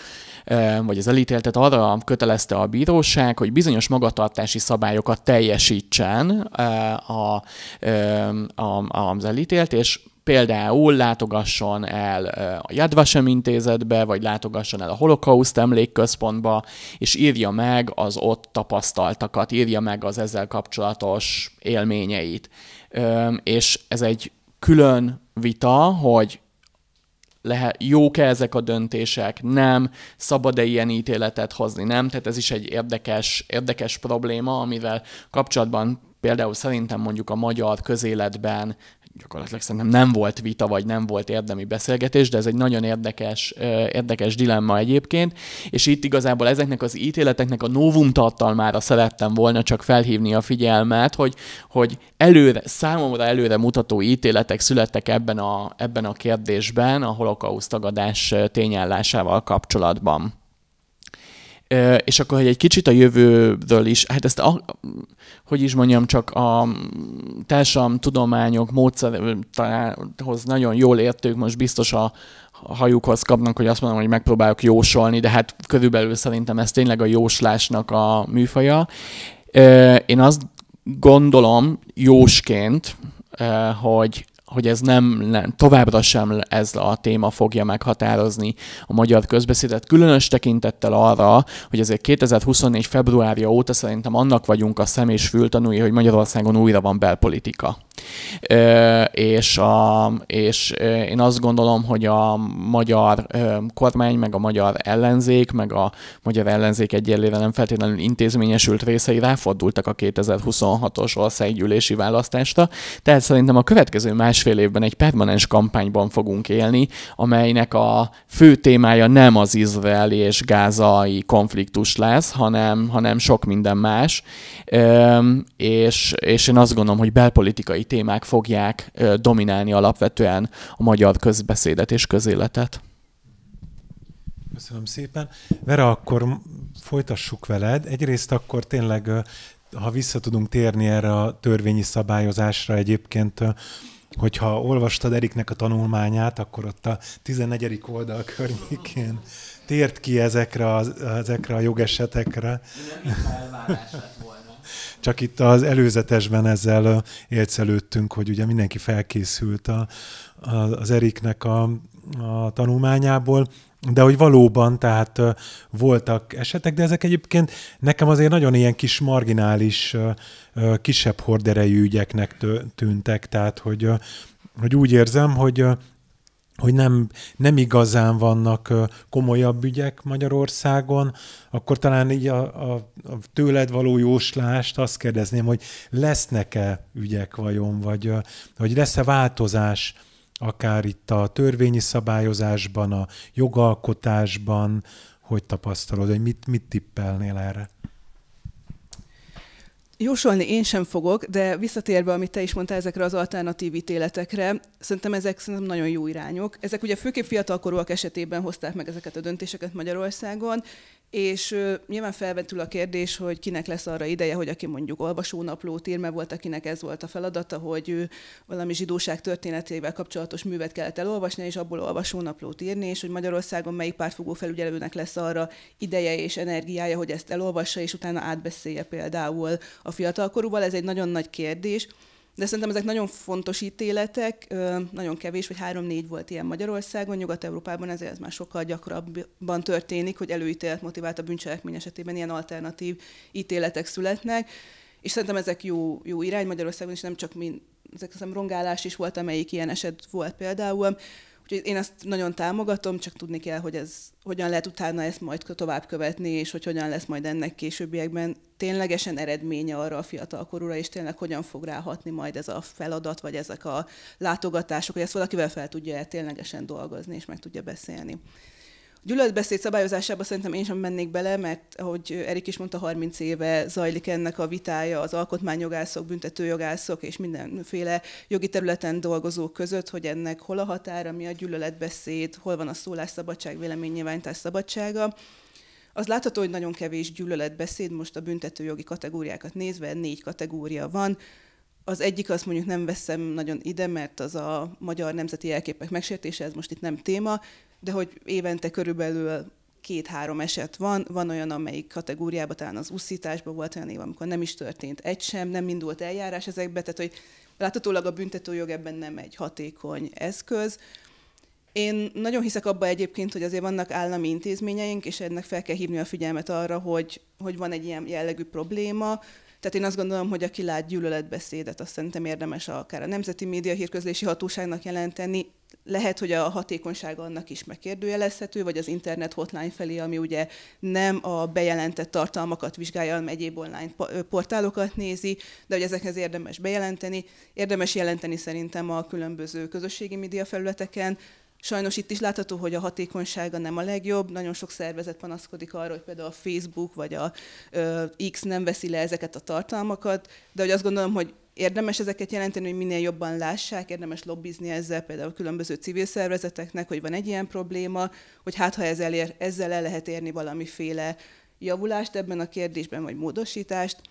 vagy az elítéltet arra kötelezte a bíróság, hogy bizonyos magatartási szabályokat teljesítsen az elítélt, és például látogasson el a Yad Vashem intézetbe, vagy látogasson el a holokauszt emlékközpontba, és írja meg az ott tapasztaltakat, írja meg az ezzel kapcsolatos élményeit. És ez egy külön vita, hogy jók-e ezek a döntések, nem, szabad-e ilyen ítéletet hozni, nem? Tehát ez is egy érdekes probléma, amivel kapcsolatban például szerintem mondjuk a magyar közéletben gyakorlatilag szerintem nem volt vita, vagy nem volt érdemi beszélgetés, de ez egy nagyon érdekes dilemma egyébként, és itt igazából ezeknek az ítéleteknek a novum tartalmára szerettem volna csak felhívni a figyelmet, hogy számomra előre mutató ítéletek születtek ebben a kérdésben a holokausztagadás tényállásával kapcsolatban. És akkor, hogy egy kicsit a jövőről is, hát ezt, csak a társadalomtudományok módszerhoz nagyon jól értők, most biztos a hajukhoz kapnak, hogy azt mondom, hogy megpróbálok jósolni, de hát körülbelül szerintem ez tényleg a jóslásnak a műfaja. Én azt gondolom jósként, hogy ez nem továbbra sem ez a téma fogja meghatározni a magyar közbeszédet, különös tekintettel arra, hogy azért 2024. februárja óta szerintem annak vagyunk a szem- és fültanúi, hogy Magyarországon újra van belpolitika. És én azt gondolom, hogy a magyar kormány, meg a magyar ellenzék egyelőre nem feltétlenül intézményesült részei ráfordultak a 2026-os országgyűlési választásra, tehát szerintem a következő másfél évben egy permanens kampányban fogunk élni, amelynek a fő témája nem az izraeli és gázai konfliktus lesz, hanem sok minden más, és én azt gondolom, hogy belpolitikai témák fogják dominálni alapvetően a magyar közbeszédet és közéletet. Köszönöm szépen. Vera, akkor folytassuk veled. Egyrészt akkor tényleg, ha vissza tudunk térni erre a törvényi szabályozásra egyébként, hogyha olvastad Eriknek a tanulmányát, akkor ott a 14. oldal környékén tért ki ezekre a jogesetekre. Csak itt az előzetesben ezzel élcelődtünk, hogy ugye mindenki felkészült az Eriknek a tanulmányából, de hogy valóban, tehát voltak esetek, de ezek egyébként nekem azért nagyon ilyen kis marginális, kisebb horderejű ügyeknek tűntek, tehát hogy úgy érzem, hogy nem igazán vannak komolyabb ügyek Magyarországon, akkor talán így a tőled való jóslást azt kérdezném, hogy lesznek-e ügyek vajon, vagy lesz-e változás akár itt a törvényi szabályozásban, a jogalkotásban, hogy tapasztalod, hogy mit tippelnél erre? Jósolni én sem fogok, de visszatérve, amit te is mondtál ezekre az alternatív ítéletekre, ezek nagyon jó irányok. Ezek ugye főképp fiatalkorúak esetében hozták meg ezeket a döntéseket Magyarországon, és nyilván felvetül a kérdés, hogy kinek lesz arra ideje, hogy aki mondjuk olvasónaplót ír, mert volt, akinek ez volt a feladata, hogy ő valami zsidóság történetével kapcsolatos művet kellett elolvasni, és abból olvasónaplót írni, és hogy Magyarországon melyik pártfogó felügyelőnek lesz arra ideje és energiája, hogy ezt elolvassa, és utána átbeszélje például a fiatalkorúval. Ez egy nagyon nagy kérdés. De szerintem ezek nagyon fontos ítéletek, nagyon kevés, vagy 3-4 volt ilyen Magyarországon, Nyugat-Európában ezért ez már sokkal gyakrabban történik, hogy előítélet motivált a bűncselekmény esetében ilyen alternatív ítéletek születnek, és szerintem ezek jó irány Magyarországon, és nem csak ezek rongálás is volt, amelyik ilyen eset volt például. Úgyhogy én ezt nagyon támogatom, csak tudni kell, hogy ez hogyan lehet utána ezt majd tovább követni, és hogy hogyan lesz majd ennek későbbiekben ténylegesen eredménye arra a fiatalkorúra, és tényleg hogyan fog ráhatni majd ez a feladat, vagy ezek a látogatások, hogy ezt valakivel fel tudja ténylegesen dolgozni, és meg tudja beszélni. A gyűlöletbeszéd szabályozásába szerintem én sem mennék bele, mert ahogy Erik is mondta, 30 éve zajlik ennek a vitája az alkotmányjogászok, büntetőjogászok és mindenféle jogi területen dolgozók között, hogy ennek hol a határa, mi a gyűlöletbeszéd, hol van a szólásszabadság, véleménynyilvánítás szabadsága. Az látható, hogy nagyon kevés gyűlöletbeszéd, most a büntetőjogi kategóriákat nézve 4 kategória van. Az egyik azt mondjuk nem veszem nagyon ide, mert az a magyar nemzeti jelképek megsértése, ez most itt nem téma, de hogy évente körülbelül 2-3 eset van. Van olyan, amelyik kategóriában, talán az uszításban volt olyan év, amikor nem is történt egy sem, nem indult eljárás ezekbe, tehát hogy láthatólag a büntetőjog ebben nem egy hatékony eszköz. Én nagyon hiszek abba egyébként, hogy azért vannak állami intézményeink, és ennek fel kell hívni a figyelmet arra, hogy van egy ilyen jellegű probléma. Tehát én azt gondolom, hogy aki lát gyűlöletbeszédet, azt szerintem érdemes akár a Nemzeti Média Hírközlési Hatóságnak jelenteni. Lehet, hogy a hatékonysága annak is megkérdőjelezhető, vagy az internet hotline felé, ami ugye nem a bejelentett tartalmakat vizsgálja, hanem egyéb online portálokat nézi, de hogy ezekhez érdemes bejelenteni. Érdemes jelenteni szerintem a különböző közösségi média felületeken. Sajnos itt is látható, hogy a hatékonysága nem a legjobb. Nagyon sok szervezet panaszkodik arra, hogy például a Facebook vagy a X nem veszi le ezeket a tartalmakat, de hogy azt gondolom, hogy érdemes ezeket jelenteni, hogy minél jobban lássák, érdemes lobbizni ezzel például különböző civil szervezeteknek, hogy van egy ilyen probléma, hogy hát ha ezzel el lehet érni valamiféle javulást ebben a kérdésben, vagy módosítást.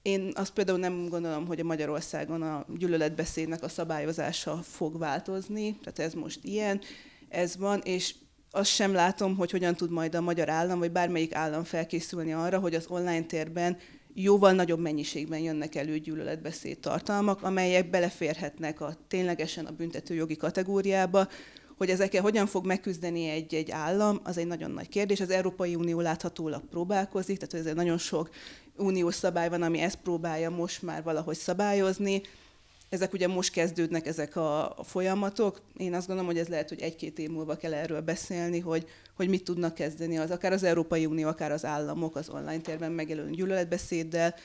Én azt például nem gondolom, hogy a Magyarországon a gyűlöletbeszédnek a szabályozása fog változni, tehát ez most ilyen, ez van, és azt sem látom, hogy hogyan tud majd a magyar állam, vagy bármelyik állam felkészülni arra, hogy az online térben jóval nagyobb mennyiségben jönnek elő gyűlöletbeszéd tartalmak, amelyek beleférhetnek ténylegesen a büntetőjogi kategóriába. Hogy ezekkel hogyan fog megküzdeni egy állam, az egy nagyon nagy kérdés. Az Európai Unió láthatólag próbálkozik, tehát ezért nagyon sok uniós szabály van, ami ezt próbálja most már valahogy szabályozni. Ezek ugye most kezdődnek ezek a folyamatok. Én azt gondolom, hogy ez lehet, hogy 1-2 év múlva kell erről beszélni, hogy mit tudnak kezdeni akár az Európai Unió, akár az államok az online térben megjelenő gyűlöletbeszéddel,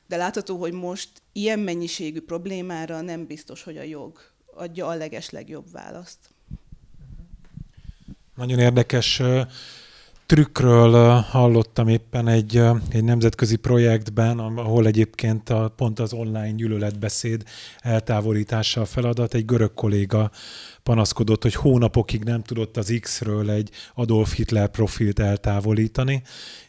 de látható, hogy most ilyen mennyiségű problémára nem biztos, hogy a jog adja a legeslegjobb választ. Nagyon érdekes trükkről hallottam éppen egy nemzetközi projektben, ahol egyébként pont az online gyűlöletbeszéd eltávolítása a feladat. Egy görög kolléga panaszkodott, hogy hónapokig nem tudott az X-ről egy Adolf Hitler profilt eltávolítani,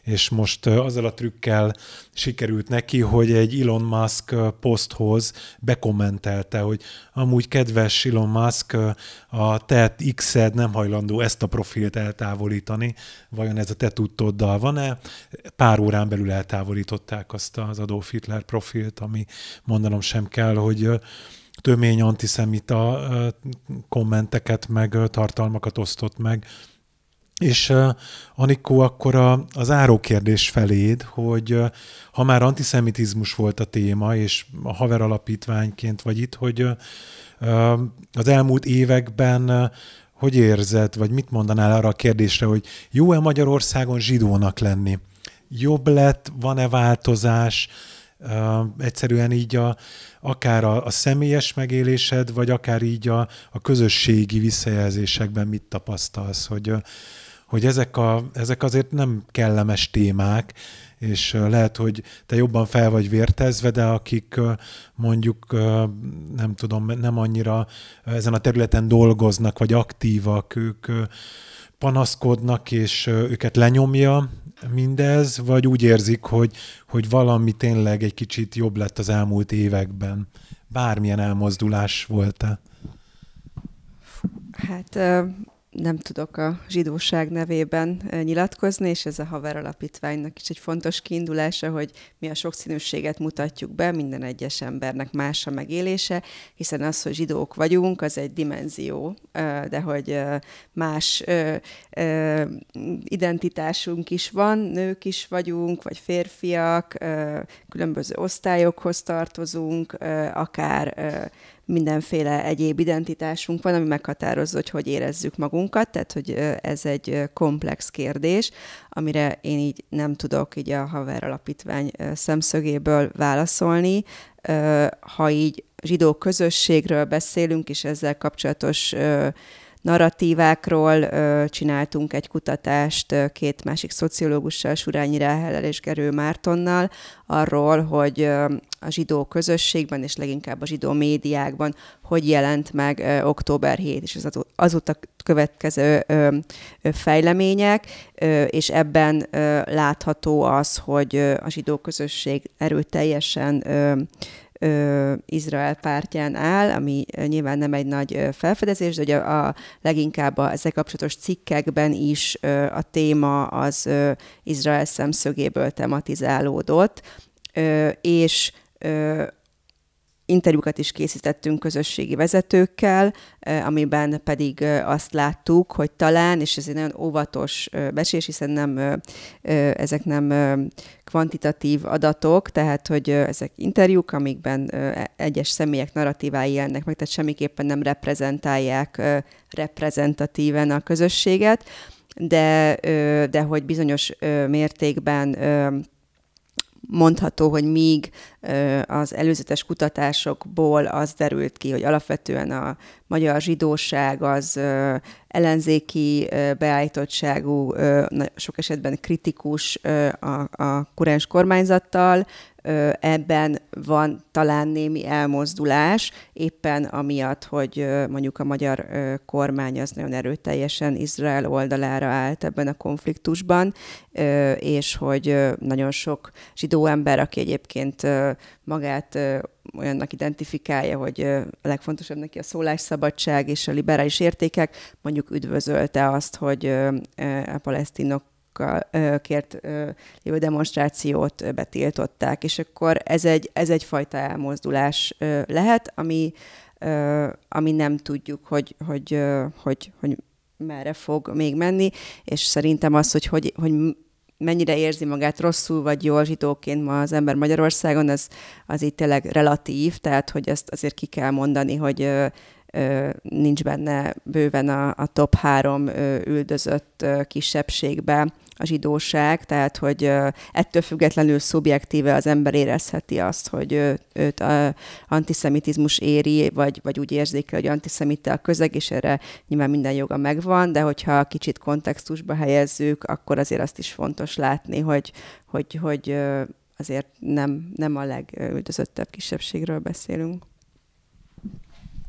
és most azzal a trükkel sikerült neki, hogy egy Elon Musk poszthoz bekommentelte, hogy amúgy kedves Elon Musk, a te X-ed nem hajlandó ezt a profilt eltávolítani, vajon ez a te tudtoddal van-e? Pár órán belül eltávolították azt az Adolf Hitler profilt, ami mondanom sem kell, hogy tömény antiszemita kommenteket meg tartalmakat osztott meg. És Anikó, akkor az zárókérdés feléd, hogy ha már antiszemitizmus volt a téma, és a Haver alapítványként vagy itt, hogy az elmúlt években hogy érzed, vagy mit mondanál arra a kérdésre, hogy jó-e Magyarországon zsidónak lenni? Jobb lett, van-e változás? Egyszerűen így akár a személyes megélésed, vagy akár így a közösségi visszajelzésekben mit tapasztalsz, hogy ezek azért nem kellemes témák, és lehet, hogy te jobban fel vagy vértezve, de akik mondjuk, nem tudom, nem annyira ezen a területen dolgoznak, vagy aktívak, ők panaszkodnak, és őket lenyomja mindez, vagy úgy érzik, hogy valami tényleg egy kicsit jobb lett az elmúlt években. Bármilyen elmozdulás volt-e? Hát nem tudok a zsidóság nevében nyilatkozni, és ez a Haver alapítványnak is egy fontos kiindulása, hogy mi a sokszínűséget mutatjuk be, minden egyes embernek más a megélése, hiszen az, hogy zsidók vagyunk, az egy dimenzió, de hogy más identitásunk is van, nők is vagyunk, vagy férfiak, különböző osztályokhoz tartozunk, akár mindenféle egyéb identitásunk van, ami meghatározza, hogy érezzük magunkat, tehát hogy ez egy komplex kérdés, amire én így nem tudok így a Haver alapítvány szemszögéből válaszolni. Ha így zsidó közösségről beszélünk, és ezzel kapcsolatos narratívákról csináltunk egy kutatást két másik szociológussal, Surányi Ráhellel és Gerő Mártonnal, arról, hogy a zsidó közösségben, és leginkább a zsidó médiákban hogy jelent meg október 7 és az azóta következő fejlemények, és ebben látható az, hogy a zsidó közösség erőteljesen Izrael pártján áll, ami nyilván nem egy nagy felfedezés, de ugye leginkább ezzel kapcsolatos cikkekben is a téma az Izrael szemszögéből tematizálódott, és interjúkat is készítettünk közösségi vezetőkkel, amiben pedig azt láttuk, hogy talán, és ez egy nagyon óvatos becslés, hiszen ezek nem kvantitatív adatok, tehát hogy ezek interjúk, amikben egyes személyek narratívái jelennek meg, tehát semmiképpen nem reprezentálják reprezentatíven a közösséget, de hogy bizonyos mértékben mondható, hogy míg az előzetes kutatásokból az derült ki, hogy alapvetően a magyar zsidóság az ellenzéki beállítottságú, sok esetben kritikus a kurens kormányzattal, ebben van talán némi elmozdulás, éppen amiatt, hogy mondjuk a magyar kormány az nagyon erőteljesen Izrael oldalára állt ebben a konfliktusban, és hogy nagyon sok zsidó ember, aki egyébként magát olyannak identifikálja, hogy a legfontosabb neki a szólásszabadság és a liberális értékek, mondjuk üdvözölte azt, hogy a palesztinok kért lévő demonstrációt betiltották, és akkor ez egyfajta elmozdulás lehet, ami nem tudjuk, hogy merre fog még menni, és szerintem az, hogy mennyire érzi magát rosszul vagy jól zsidóként ma az ember Magyarországon, az így tényleg relatív, tehát hogy ezt azért ki kell mondani, hogy nincs benne bőven a top 3 üldözött kisebbségbe a zsidóság, tehát hogy ettől függetlenül szubjektíve az ember érezheti azt, hogy őt antiszemitizmus éri, vagy úgy érzékel, hogy antiszemita a közeg, és erre nyilván minden joga megvan, de hogyha kicsit kontextusba helyezzük, akkor azért azt is fontos látni, hogy azért nem a legüldözöttebb kisebbségről beszélünk.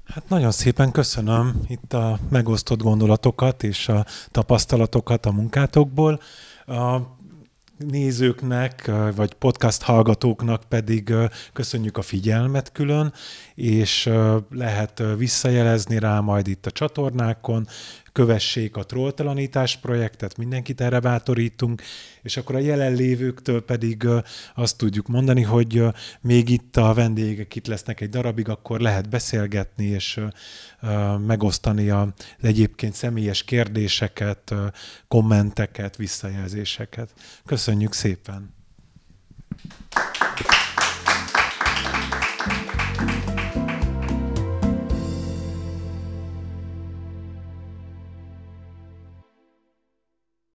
Hát nagyon szépen köszönöm itt a megosztott gondolatokat és a tapasztalatokat a munkátokból. A nézőknek, vagy podcast hallgatóknak pedig köszönjük a figyelmet külön, és lehet visszajelezni rá majd itt a csatornákon, kövessék a Trolltalanítás projektet, mindenkit erre bátorítunk, és akkor a jelenlévőktől pedig azt tudjuk mondani, hogy még itt a vendégek itt lesznek egy darabig, akkor lehet beszélgetni, és megosztani az egyébként személyes kérdéseket, kommenteket, visszajelzéseket. Köszönjük szépen!